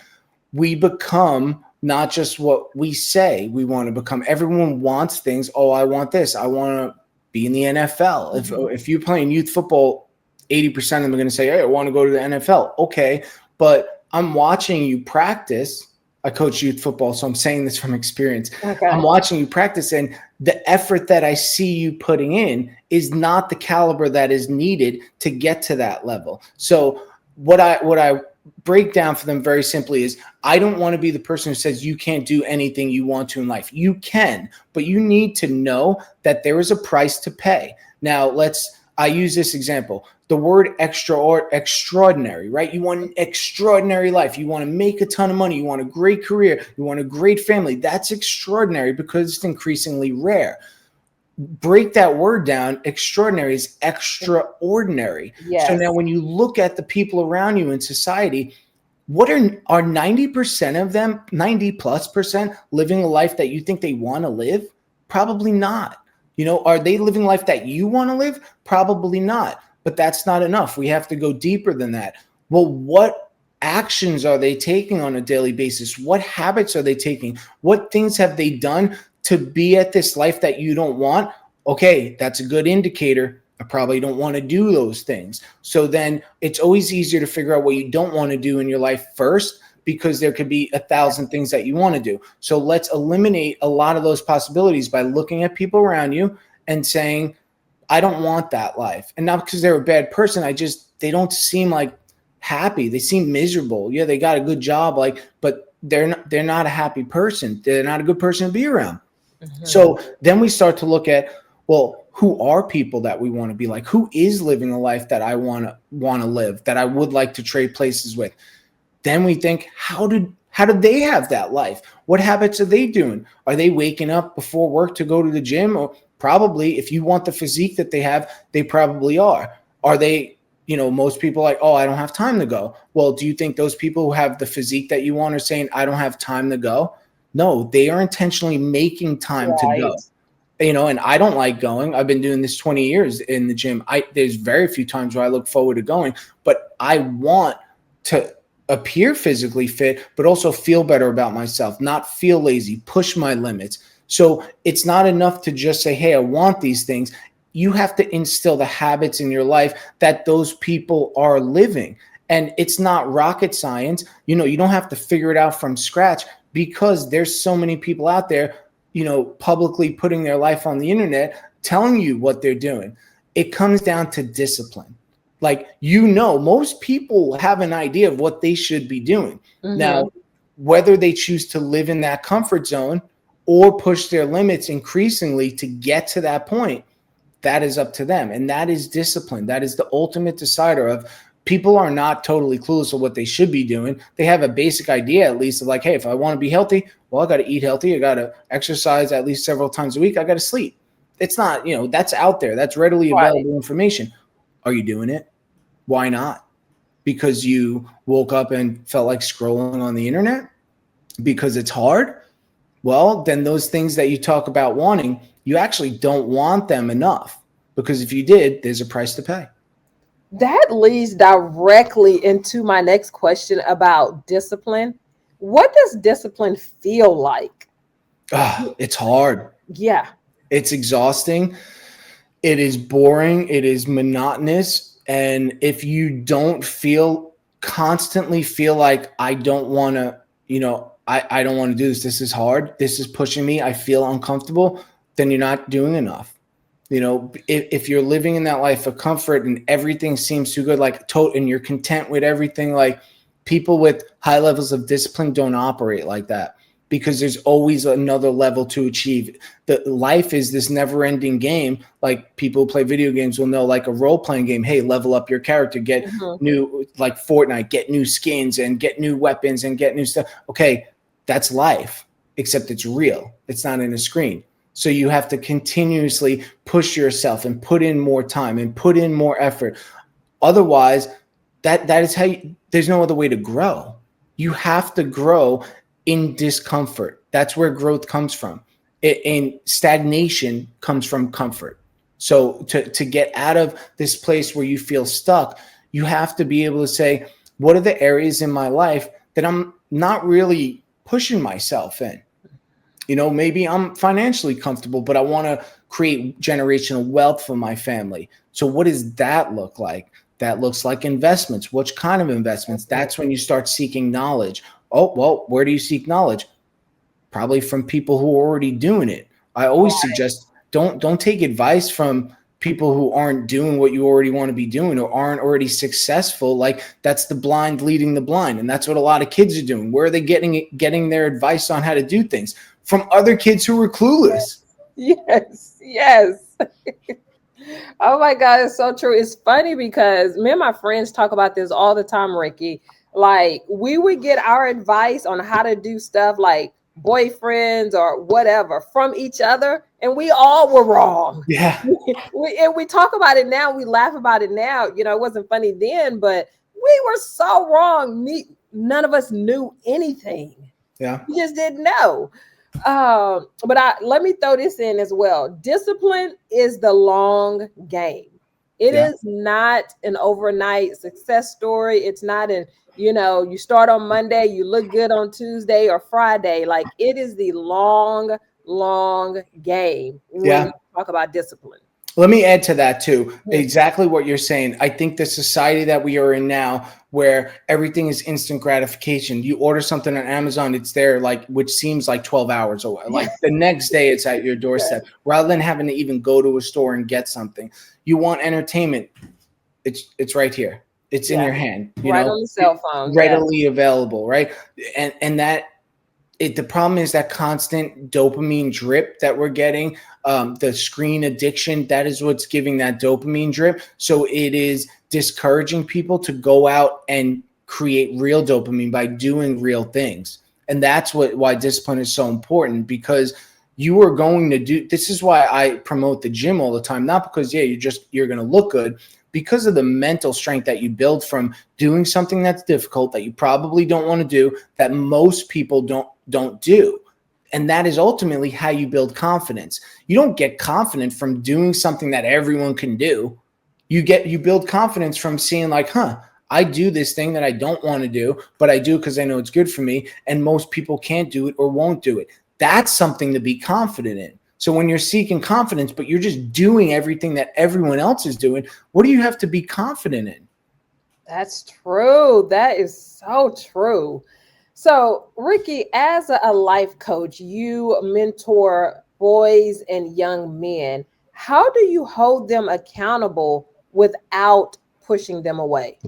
We become not just what we say we want to become. Everyone wants things. Oh, I want this. I want to be in the NFL. If you're playing youth football, 80% of them are going to say, hey, I want to go to the NFL. Okay, but I'm watching you practice. I coach youth football, so I'm saying this from experience. Okay. I'm watching you practice, and the effort that I see you putting in is not the caliber that is needed to get to that level. So what I break down for them very simply is, I don't want to be the person who says you can't do anything you want to in life. You can, but you need to know that there is a price to pay. Now, I use this example. The word extraordinary, right? You want an extraordinary life. You want to make a ton of money. You want a great career. You want a great family. That's extraordinary because it's increasingly rare. Break that word down. Extraordinary is extraordinary. Yes. So now when you look at the people around you in society, what are 90% of them, 90+% living a life that you think they want to live? Probably not. Are they living life that you want to live? Probably not. But that's not enough. We have to go deeper than that. Well, what actions are they taking on a daily basis? What habits are they taking? What things have they done to be at this life that you don't want? Okay, that's a good indicator. I probably don't want to do those things. So then it's always easier to figure out what you don't want to do in your life first, because there could be 1,000 things that you want to do. So let's eliminate a lot of those possibilities by looking at people around you and saying, I don't want that life. And not because they're a bad person. They don't seem like happy. They seem miserable. Yeah, they got a good job, but they're not a happy person. They're not a good person to be around. Mm-hmm. So then we start to look at, well, who are people that we want to be like? Who is living a life that I want to live, that I would like to trade places with? Then we think, how do they have that life? What habits are they doing? Are they waking up before work to go to the gym? Or probably, if you want the physique that they have, they probably are. Are they, most people are like, oh, I don't have time to go. Well, do you think those people who have the physique that you want are saying, I don't have time to go? No, they are intentionally making time to go. And I don't like going. I've been doing this 20 years in the gym. There's very few times where I look forward to going, but I want to appear physically fit, but also feel better about myself, not feel lazy, push my limits. So it's not enough to just say, hey, I want these things. You have to instill the habits in your life that those people are living. And it's not rocket science. You don't have to figure it out from scratch, because there's so many people out there, publicly putting their life on the internet, telling you what they're doing. It comes down to discipline. Most people have an idea of what they should be doing. Mm-hmm. Now, whether they choose to live in that comfort zone or push their limits increasingly to get to that point, that is up to them. And that is discipline. That is the ultimate decider of, people are not totally clueless of what they should be doing. They have a basic idea, at least, of hey, if I want to be healthy, well, I got to eat healthy. I got to exercise at least several times a week. I got to sleep. It's not, that's out there. That's readily available information. Are you doing it? Why not? Because you woke up and felt like scrolling on the internet? Because it's hard? Well, then those things that you talk about wanting, you actually don't want them enough. Because if you did, there's a price to pay. That leads directly into my next question about discipline. What does discipline feel like? It's hard. Yeah. It's exhausting. It is boring. It is monotonous. And if you don't constantly feel like I don't want to, I don't want to do this. This is hard. This is pushing me. I feel uncomfortable. Then you're not doing enough. If you're living in that life of comfort and everything seems too good, and you're content with everything, like people with high levels of discipline don't operate like that, because there's always another level to achieve. The life is this never-ending game. Like people who play video games will know, like a role-playing game, hey, level up your character, get new, like Fortnite, get new skins and get new weapons and get new stuff. Okay, that's life, except it's real. It's not in a screen. So you have to continuously push yourself and put in more time and put in more effort. Otherwise, that is how there's no other way to grow. You have to grow in discomfort. That's where growth comes from. And stagnation comes from comfort. So to get out of this place where you feel stuck, you have to be able to say, what are the areas in my life that I'm not really pushing myself in? Maybe I'm financially comfortable, but I want to create generational wealth for my family. So what does that look like? That looks like investments. Which kind of investments? That's when you start seeking knowledge. Oh, well, where do you seek knowledge? Probably from people who are already doing it. I always suggest don't take advice from people who aren't doing what you already want to be doing or aren't already successful. Like, that's the blind leading the blind. And that's what a lot of kids are doing. Where are they getting their advice on how to do things? From other kids who are clueless. Yes. Oh my God, it's so true. It's funny because me and my friends talk about this all the time, Ricky. Like, we would get our advice on how to do stuff like boyfriends or whatever from each other, and we all were wrong. Yeah. we talk about it now, we laugh about it now. It wasn't funny then, but we were so wrong. None of us knew anything. Yeah. We just didn't know. But let me throw this in as well. Discipline is the long game. It is not an overnight success story. It's not you start on Monday, you look good on Tuesday or Friday. Like, it is the long game when you talk about discipline. Let me add to that too. Exactly what you're saying. I think the society that we are in now, where everything is instant gratification. You order something on Amazon, it's there, which seems like 12 hours away. Like the next day it's at your doorstep, rather than having to even go to a store and get something. You want entertainment, it's right here. It's in your hand. Right on the cell phone. Readily available, right? And the problem is that constant dopamine drip that we're getting, the screen addiction, that is what's giving that dopamine drip. So it is discouraging people to go out and create real dopamine by doing real things. And that's why discipline is so important, because you are going to do, this is why I promote the gym all the time, not because, you're going to look good, because of the mental strength that you build from doing something that's difficult, that you probably don't want to do, that most people don't do. And that is ultimately how you build confidence. You don't get confident from doing something that everyone can do. You build confidence from seeing I do this thing that I don't want to do, but I do because I know it's good for me, and most people can't do it or won't do it. That's something to be confident in. So when you're seeking confidence, but you're just doing everything that everyone else is doing, what do you have to be confident in? That's true. That is so true. So, Ricky, as a life coach, you mentor boys and young men. How do you hold them accountable without pushing them away?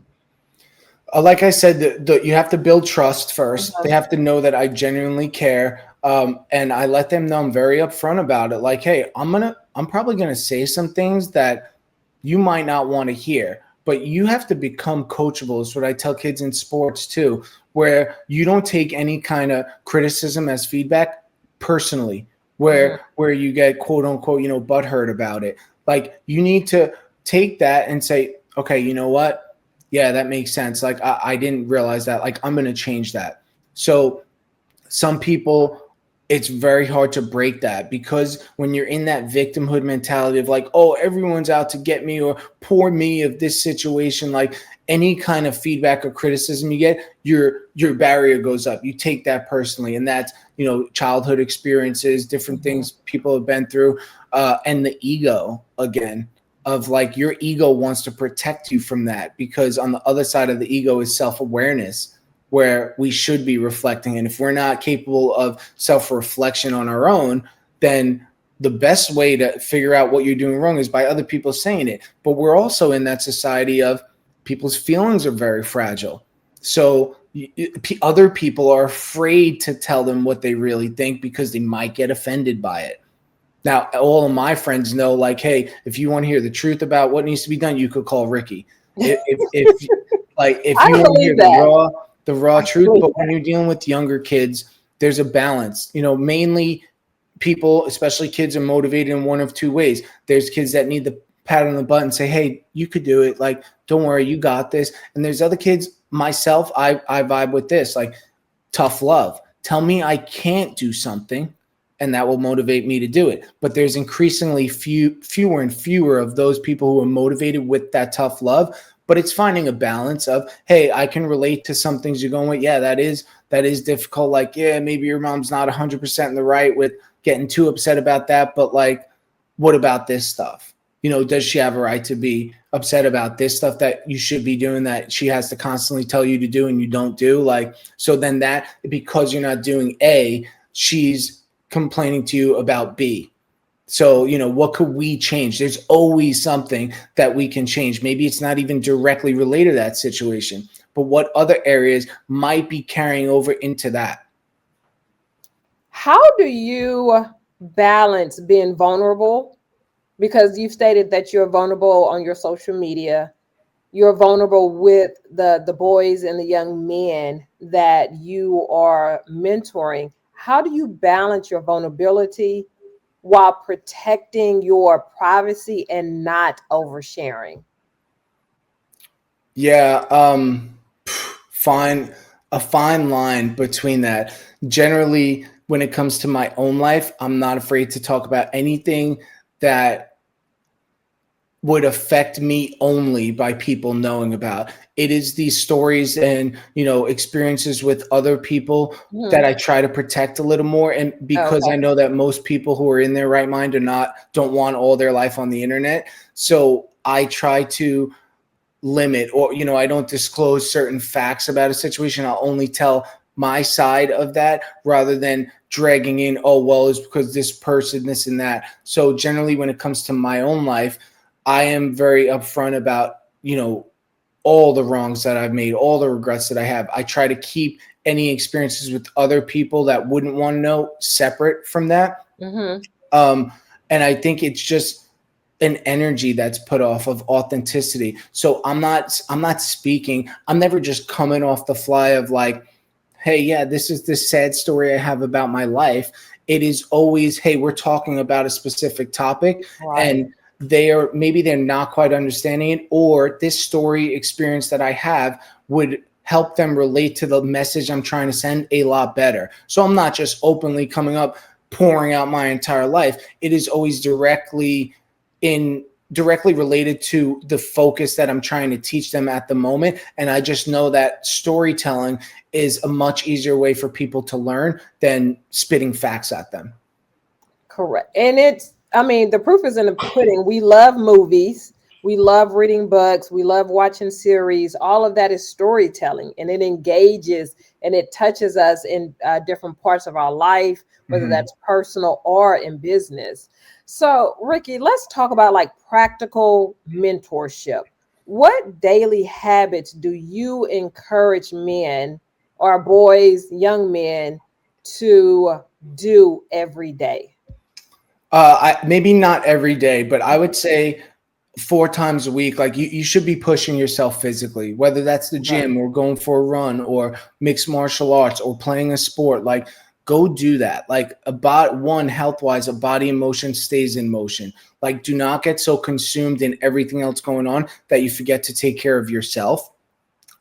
Like I said, you have to build trust first. They have to know that I genuinely care. And I let them know I'm very upfront about it. Like, hey, I'm probably going to say some things that you might not want to hear, but you have to become coachable. Is what I tell kids in sports too, where you don't take any kind of criticism as feedback personally, where you get quote unquote, butthurt about it. Like, you need to take that and say, okay, you know what? Yeah, that makes sense. Like, I didn't realize that. Like, I'm going to change that. So some people it's very hard to break that, because when you're in that victimhood mentality of like, oh, everyone's out to get me, or poor me of this situation, like any kind of feedback or criticism you get, your barrier goes up. You take that personally. And that's, childhood experiences, different things people have been through, and the ego again of like your ego wants to protect you from that, because on the other side of the ego is self-awareness, where we should be reflecting. And if we're not capable of self-reflection on our own, then the best way to figure out what you're doing wrong is by other people saying it. But we're also in that society of people's feelings are very fragile. So other people are afraid to tell them what they really think because they might get offended by it. Now, all of my friends know, like, hey, if you want to hear the truth about what needs to be done, you could call Ricky. If you want to hear the raw truth. But when you're dealing with younger kids, there's a balance. Mainly people, especially kids, are motivated in one of two ways. There's kids that need the pat on the butt and say, hey, you could do it. Like, don't worry, you got this. And there's other kids, myself, I vibe with this, like tough love. Tell me I can't do something, and that will motivate me to do it. But there's increasingly fewer and fewer of those people who are motivated with that tough love. But it's finding a balance of, hey, I can relate to some things you're going with. Yeah, that is difficult. Like, yeah, maybe your mom's not 100% in the right with getting too upset about that. But like, what about this stuff? Does she have a right to be upset about this stuff that you should be doing that she has to constantly tell you to do and you don't do? Like, so then that, because you're not doing A, she's complaining to you about B. So, what could we change? There's always something that we can change. Maybe it's not even directly related to that situation, but what other areas might be carrying over into that? How do you balance being vulnerable? Because you've stated that you're vulnerable on your social media. You're vulnerable with the boys and the young men that you are mentoring. How do you balance your vulnerability while protecting your privacy and not oversharing? Yeah, a fine line between that. Generally, when it comes to my own life, I'm not afraid to talk about anything that would affect me only by people knowing about. It is these stories and, experiences with other people that I try to protect a little more. And because I know that most people who are in their right mind don't want all their life on the internet. So I try to limit, or, I don't disclose certain facts about a situation. I'll only tell my side of that rather than dragging in, oh, well, it's because this person, this and that. So generally when it comes to my own life, I am very upfront about, all the wrongs that I've made, all the regrets that I have. I try to keep any experiences with other people that wouldn't want to know separate from that. And I think it's just an energy that's put off of authenticity. So I'm not speaking. I'm never just coming off the fly of like, hey, yeah, this is this sad story I have about my life. It is always, hey, we're talking about a specific topic, and they're not quite understanding it, or this story experience that I have would help them relate to the message I'm trying to send a lot better. So I'm not just openly coming up, pouring out my entire life. It is always directly related to the focus that I'm trying to teach them at the moment. And I just know that storytelling is a much easier way for people to learn than spitting facts at them. Correct. And the proof is in the pudding. We love movies. We love reading books. We love watching series. All of that is storytelling, and it engages and it touches us in different parts of our life, whether that's personal or in business. So, Ricky, let's talk about like practical mentorship. What daily habits do you encourage men or boys, young men, to do every day? Maybe not every day, but I would say 4 times a week. Like you should be pushing yourself physically, whether that's the gym or going for a run or mixed martial arts or playing a sport. Like, go do that. Like, about one, health wise, a body in motion stays in motion. Like, do not get so consumed in everything else going on that you forget to take care of yourself.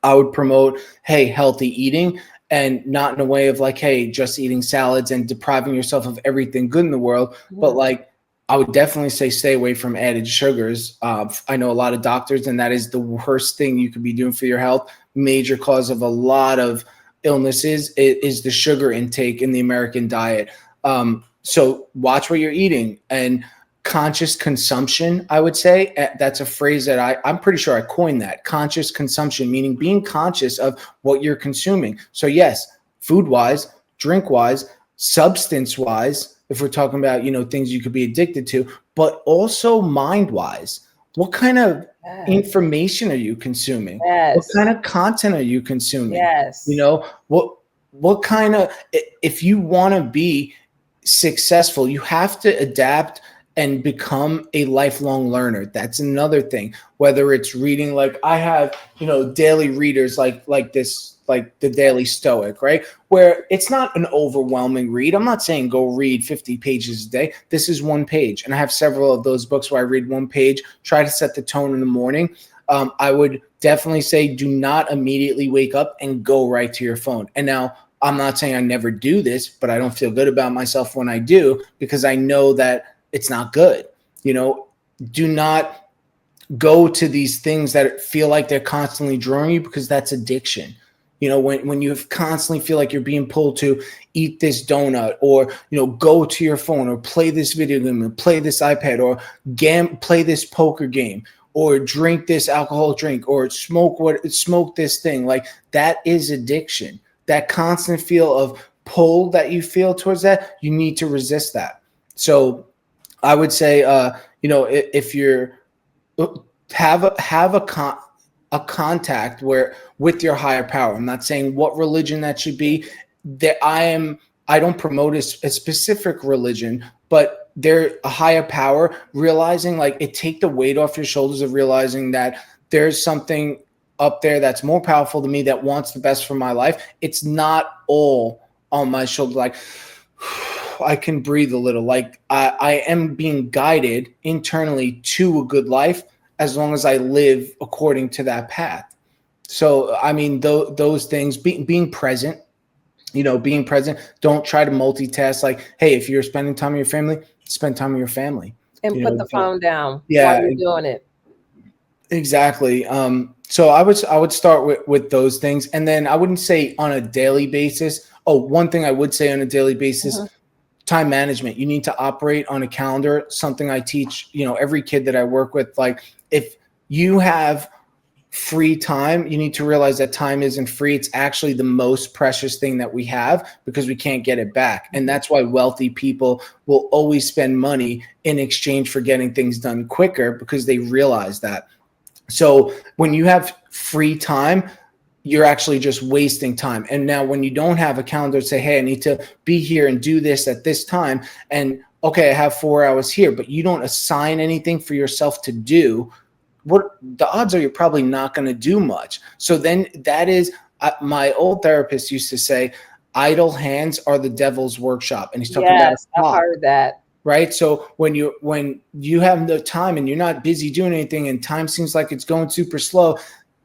I would promote, hey, healthy eating. and not in a way of like, hey, just eating salads and depriving yourself of everything good in the world. But like, I would definitely say stay away from added sugars. I know a lot of doctors, and that is the worst thing you could be doing for your health. Major cause of a lot of illnesses is the sugar intake in the American diet. So watch what you're eating, and conscious consumption, I would say. That's a phrase that I'm pretty sure I coined that. Conscious consumption, meaning being conscious of what you're consuming. So yes, food wise, drink wise, substance wise, if we're talking about, things you could be addicted to, but also mind wise. What kind of information are you consuming? What kind of content are you consuming? What kind of, if you want to be successful, you have to adapt and become a lifelong learner. That's another thing. Whether it's reading, like I have, daily readers like this, like the Daily Stoic, right? Where it's not an overwhelming read. I'm not saying go read 50 pages a day. This is one page. And I have several of those books where I read one page, try to set the tone in the morning. I would definitely say do not immediately wake up and go right to your phone. And now I'm not saying I never do this, but I don't feel good about myself when I do, because I know that it's not good. Do not go to these things that feel like they're constantly drawing you, because that's addiction. When you constantly feel like you're being pulled to eat this donut, or, go to your phone, or play this video game, or play this iPad, or play this poker game, or drink this alcoholic drink, or smoke this thing, like that is addiction. That constant feel of pull that you feel towards that, you need to resist that. So I would say, if you're have a contact with your higher power. I'm not saying what religion that should be. That I don't promote a specific religion, but they're a higher power. Realizing, like, it take the weight off your shoulders of realizing that there's something up there that's more powerful than me, that wants the best for my life. It's not all on my shoulder. Like, I can breathe a little. Like I am being guided internally to a good life, as long as I live according to that path. So, I mean, those things, being present, being present. Don't try to multitask. Like, hey, if you're spending time with your family, spend time with your family. And put the phone down while you're doing it. Exactly. So I would start with those things. And then I wouldn't say on a daily basis. Oh, one thing I would say on a daily basis, time management. You need to operate on a calendar, something I teach, every kid that I work with. Like, if you have free time, you need to realize that time isn't free. It's actually the most precious thing that we have, because we can't get it back. And that's why wealthy people will always spend money in exchange for getting things done quicker, because they realize that. So when you have free time, you're actually just wasting time. And now when you don't have a calendar to say, hey, I need to be here and do this at this time, and okay, I have 4 hours here, but you don't assign anything for yourself to do, what the odds are you're probably not going to do much. So then that is, my old therapist used to say, idle hands are the devil's workshop. And he's talking about a clock. I've heard that. Right. So when you have the time and you're not busy doing anything, and time seems like it's going super slow,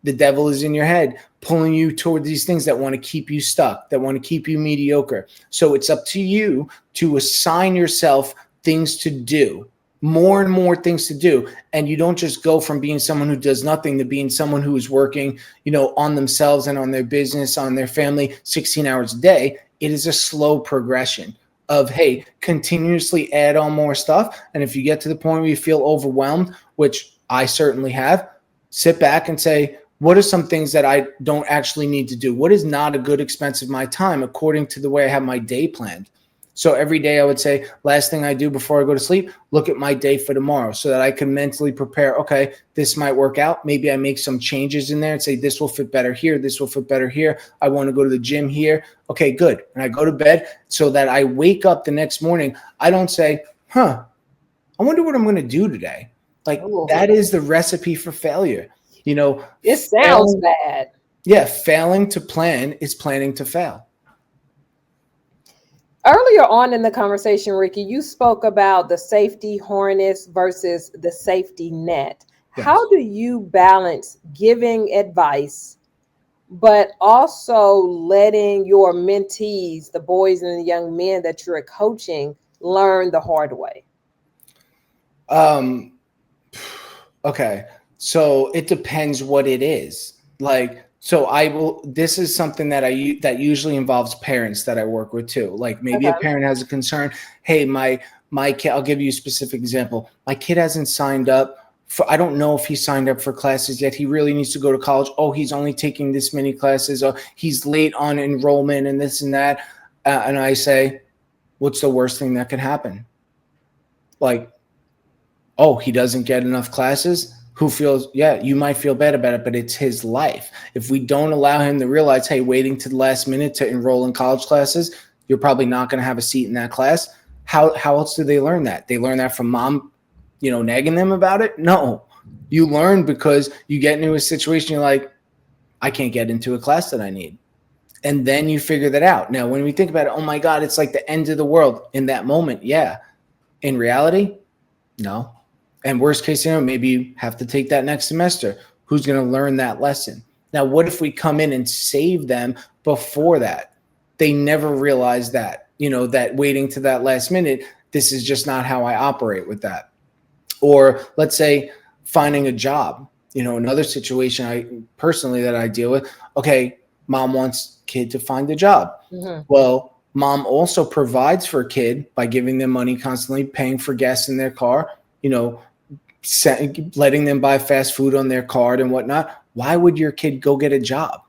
the devil is in your head, pulling you toward these things that want to keep you stuck, that want to keep you mediocre. So it's up to you to assign yourself things to do, more and more things to do. And you don't just go from being someone who does nothing to being someone who is working, on themselves and on their business, on their family, 16 hours a day. It is a slow progression of, hey, continuously add on more stuff. And if you get to the point where you feel overwhelmed, which I certainly have, sit back and say, what are some things that I don't actually need to do? What is not a good expense of my time according to the way I have my day planned? So every day I would say, last thing I do before I go to sleep, look at my day for tomorrow, so that I can mentally prepare, okay, this might work out. Maybe I make some changes in there and say, this will fit better here. This will fit better here. I want to go to the gym here. Okay, good. And I go to bed so that I wake up the next morning. I don't say, I wonder what I'm going to do today. Like, that is the recipe for failure. It sounds bad. Yeah. Failing to plan is planning to fail. Earlier on in the conversation, Ricky, you spoke about the safety harness versus the safety net. Yes. How do you balance giving advice but also letting your mentees, the boys and the young men that you're coaching, learn the hard way? Um, okay. So it depends what it is. Like, so I will, this is something that that usually involves parents that I work with too. Like maybe a Okay. parent has a concern. Hey, my kid, I'll give you a specific example. My kid hasn't signed up for, I don't know if he signed up for classes yet. He really needs to go to college. Oh, he's only taking this many classes. Oh, he's late on enrollment and this and that. And I say, what's the worst thing that could happen? Like, oh, he doesn't get enough classes. Who feels, yeah, you might feel bad about it, but it's his life. If we don't allow him to realize, hey, waiting to the last minute to enroll in college classes, you're probably not going to have a seat in that class. How else do they learn that? They learn that from mom, nagging them about it? No. You learn because you get into a situation, you're like, I can't get into a class that I need. And then you figure that out. Now, when we think about it, oh my God, it's like the end of the world in that moment. Yeah. In reality, no. And worst case scenario, maybe you have to take that next semester. Who's going to learn that lesson? Now, what if we come in and save them before that? They never realize that, that waiting to that last minute, this is just not how I operate with that. Or let's say finding a job, another situation I personally that I deal with. Okay, mom wants kid to find a job. Mm-hmm. Well, mom also provides for a kid by giving them money constantly, paying for gas in their car, letting them buy fast food on their card and whatnot. Why would your kid go get a job?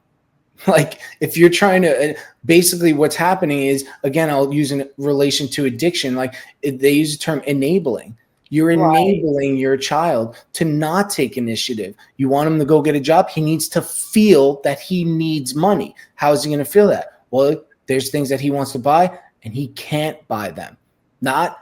Like if you're trying to, basically what's happening is, again, I'll use in relation to addiction. Like they use the term enabling. You're Right. enabling your child to not take initiative. You want him to go get a job. He needs to feel that he needs money. How is he going to feel that? Well, there's things that he wants to buy and he can't buy them. Not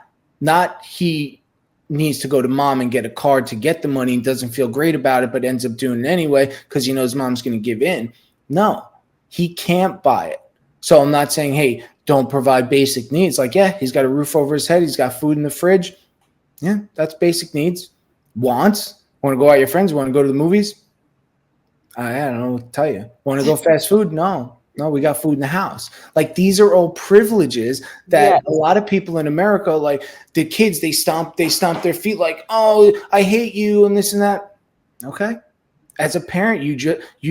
he needs to go to mom and get a card to get the money and doesn't feel great about it, but ends up doing it anyway because he knows mom's going to give in. No, he can't buy it. So I'm not saying, hey, don't provide basic needs. Like, yeah, he's got a roof over his head. He's got food in the fridge. Yeah, that's basic needs. Wants, want to go out with your friends? Want to go to the movies? I don't know what to tell you. Want to go fast food? No, we got food in the house. Like these are all privileges that a Yes. lot of people in America, like the kids, they stomp their feet like, oh, I hate you and this and that. Okay. As a parent, you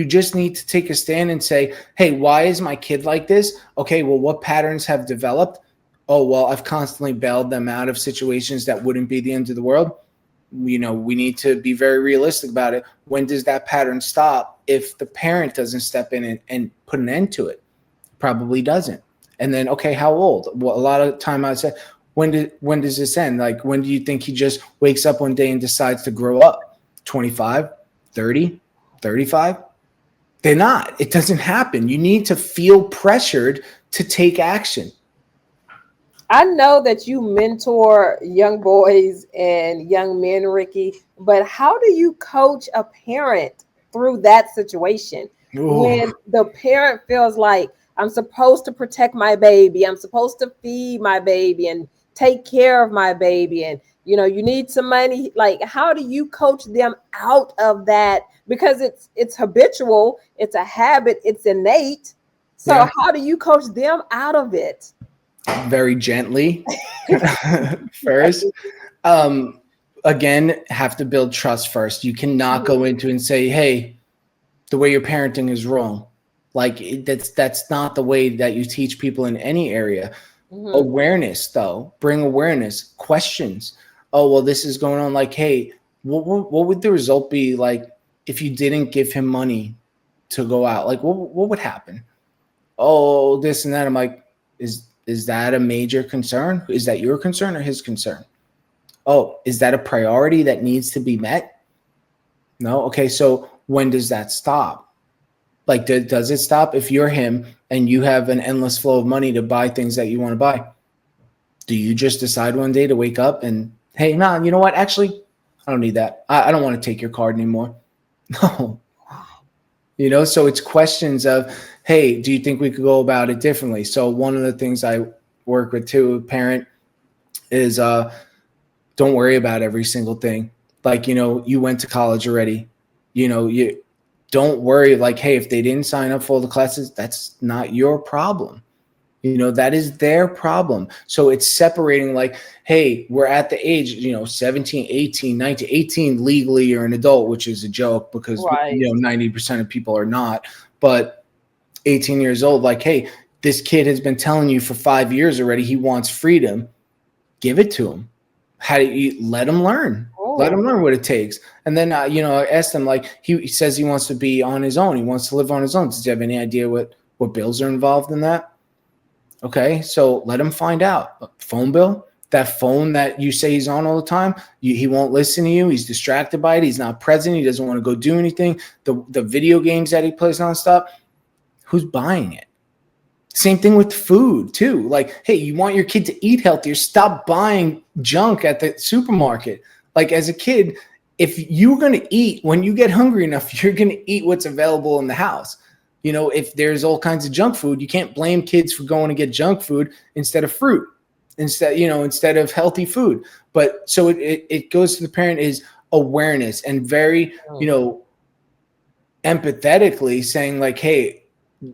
just need to take a stand and say, hey, why is my kid like this? Okay, well, what patterns have developed? Oh, well, I've constantly bailed them out of situations that wouldn't be the end of the world. We need to be very realistic about it. When does that pattern stop if the parent doesn't step in and put an end to it? Probably doesn't. And then, okay, how old? Well, a lot of time I said, when does this end? Like, when do you think he just wakes up one day and decides to grow up? 25, 30, 35? They're not. It doesn't happen. You need to feel pressured to take action. I know that you mentor young boys and young men, Ricky, but how do you coach a parent through that situation Ooh, when the parent feels like I'm supposed to protect my baby, I'm supposed to feed my baby and take care of my baby, and you need some money? Like, how do you coach them out of that? Because it's habitual, it's a habit, it's innate. So yeah, how do you coach them out of it? very gently first. Um, Again, have to build trust first. You cannot go into and say, hey, the way you're parenting is wrong. Like that's not the way that you teach people in any area. Mhm. Awareness, though, bring awareness, questions. Oh, well, this is going on. Like, hey, what would the result be like if you didn't give him money to go out? Like, what would happen? Oh, this and that. I'm like, is that a major concern? Is that your concern or his concern? Oh, is that a priority that needs to be met? No. Okay, so when does that stop? Like, does it stop if you're him and you have an endless flow of money to buy things that you want to buy? Do you just decide one day to wake up and, hey, nah, you know what? Actually, I don't need that. I don't want to take your card anymore. No. So it's questions of, hey, do you think we could go about it differently? So one of the things I work with too, a parent, is don't worry about every single thing. Like, you went to college already. You don't worry. Like, hey, if they didn't sign up for all the classes, that's not your problem. That is their problem. So it's separating, like, hey, we're at the age, 17, 18, 19, 18 legally you're an adult, which is a joke because, Right. 90% of people are not. But 18 years old, like, hey, this kid has been telling you for 5 years already he wants freedom. Give it to him. How do you let him learn? Let him Oh, learn what it takes. And then, I asked him, like, he says he wants to be on his own. He wants to live on his own. Does he have any idea what bills are involved in that? Okay, so let him find out. Phone bill, that phone that you say he's on all the time, he won't listen to you. He's distracted by it. He's not present. He doesn't want to go do anything. The video games that he plays nonstop, who's buying it? Same thing with food too. Like, hey, you want your kid to eat healthier, stop buying junk at the supermarket. Like, as a kid, if you're going to eat, when you get hungry enough, you're going to eat what's available in the house. If there's all kinds of junk food, you can't blame kids for going to get junk food instead of fruit, instead of healthy food. But so it goes to the parent is awareness and very, empathetically saying, like, hey,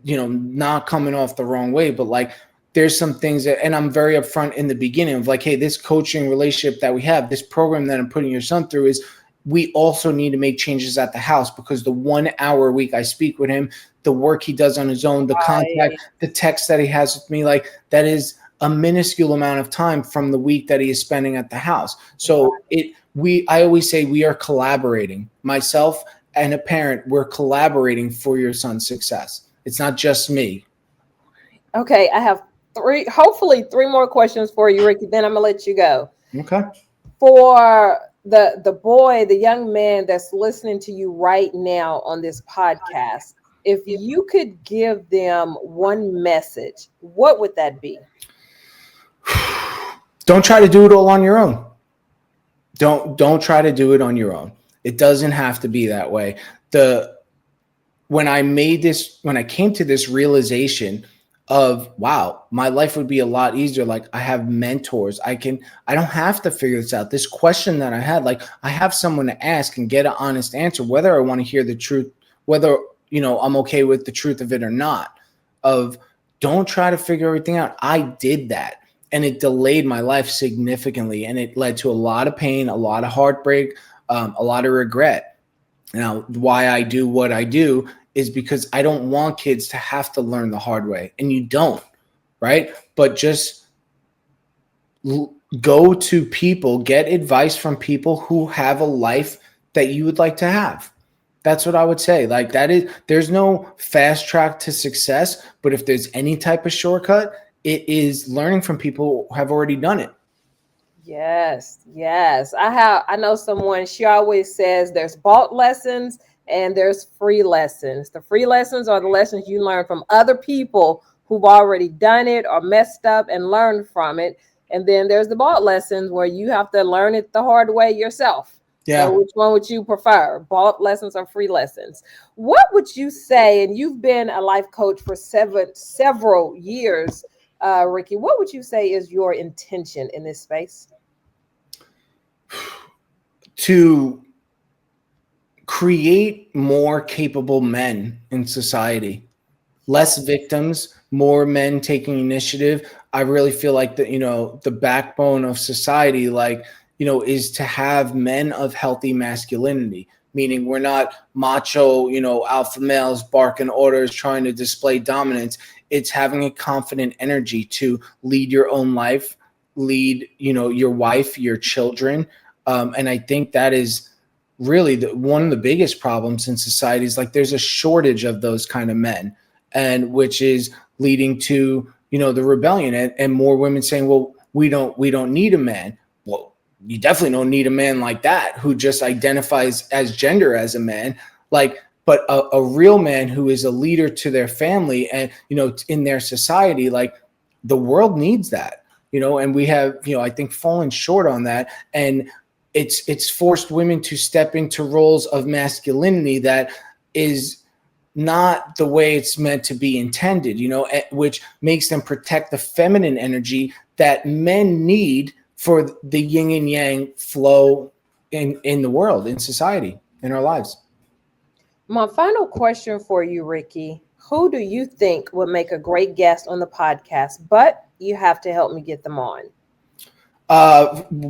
not coming off the wrong way, but like, there's some things that, and I'm very upfront in the beginning of, like, hey, this coaching relationship that we have, this program that I'm putting your son through, is we also need to make changes at the house, because the 1 hour a week I speak with him, the work he does on his own, the contact, the text that he has with me, like, that is a minuscule amount of time from the week that he is spending at the house. So I always say we are collaborating. Myself and a parent, we're collaborating for your son's success. It's not just me. Okay, I have hopefully three more questions for you, Ricky. Then I'm gonna let you go. Okay. For the boy, the young man that's listening to you right now on this podcast, if you could give them one message, what would that be? Don't try to do it all on your own. Don't try to do it on your own. It doesn't have to be that way. When I came to this realization of, wow, my life would be a lot easier. Like, I have mentors. I don't have to figure this out. This question that I had, like, I have someone to ask and get an honest answer, whether I want to hear the truth, whether, I'm okay with the truth of it or not. Don't try to figure everything out. I did that, and it delayed my life significantly, and it led to a lot of pain, a lot of heartbreak, a lot of regret. Now, why I do what I do is because I don't want kids to have to learn the hard way, and you don't, right? But just go to people, get advice from people who have a life that you would like to have. That's what I would say. Like, there's no fast track to success, but if there's any type of shortcut, it is learning from people who have already done it. Yes. I know someone, she always says there's bought lessons and there's free lessons. The free lessons are the lessons you learn from other people who've already done it or messed up and learned from it. And then there's the bought lessons where you have to learn it the hard way yourself. Yeah. So which one would you prefer, bought lessons or free lessons? What would you say, and you've been a life coach for several years, Ricky, what would you say is your intention in this space? To create more capable men in society, less victims, more men taking initiative. I really feel like the backbone of society, like, is to have men of healthy masculinity, meaning we're not macho, alpha males barking orders, trying to display dominance. It's having a confident energy to lead your own life, lead, your wife, your children. And I think that is really one of the biggest problems in society is, like, there's a shortage of those kind of men, and which is leading to, the rebellion and more women saying, well, we don't need a man. Well, you definitely don't need a man like that who just identifies as gender as a man, like, but a real man who is a leader to their family and, in their society. Like, the world needs that, and we have, I think, fallen short on that. And it's forced women to step into roles of masculinity that is not the way it's meant to be intended, which makes them protect the feminine energy that men need for the yin and yang flow in the world, in society, in our lives. My final question for you, Ricky. Who do you think would make a great guest on the podcast? But you have to help me get them on.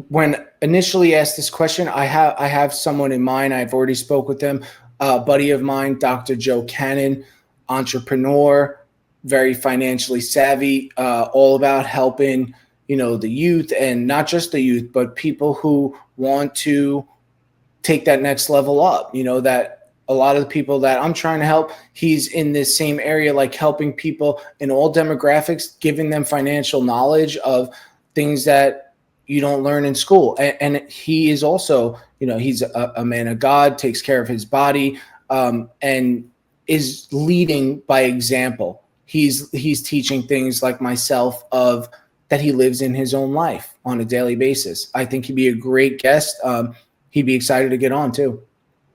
When initially asked this question, I have someone in mind. I've already spoke with them. A buddy of mine, Dr. Joe Cannon, entrepreneur, very financially savvy, all about helping the youth, and not just the youth, but people who want to take that next level up. That a lot of the people that I'm trying to help, he's in this same area, like helping people in all demographics, giving them financial knowledge of things that you don't learn in school. And he is also, he's a man of God, takes care of his body, and is leading by example. He's teaching things like myself of that he lives in his own life on a daily basis. I think he'd be a great guest. He'd be excited to get on too.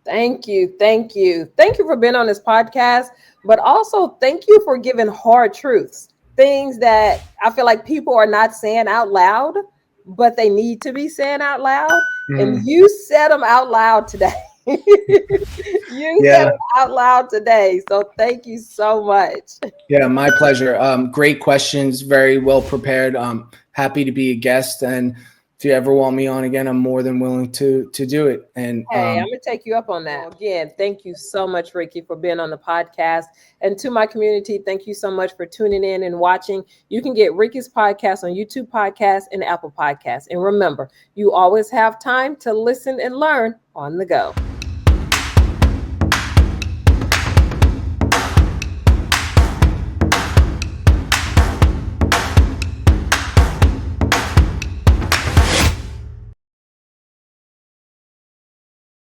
Thank you. Thank you. Thank you for being on this podcast, but also thank you for giving hard truths, things that I feel like people are not saying out loud, but they need to be saying out loud. And you said them out loud today. You said them out loud today. So thank you so much. Yeah, my pleasure. Great questions, very well prepared. Happy to be a guest, and if you ever want me on again, I'm more than willing to do it. And hey, I'm gonna take you up on that. Again, thank you so much, Ricky, for being on the podcast. And to my community, thank you so much for tuning in and watching. You can get Ricky's podcast on YouTube Podcasts and Apple Podcasts. And remember, you always have time to listen and learn on the go.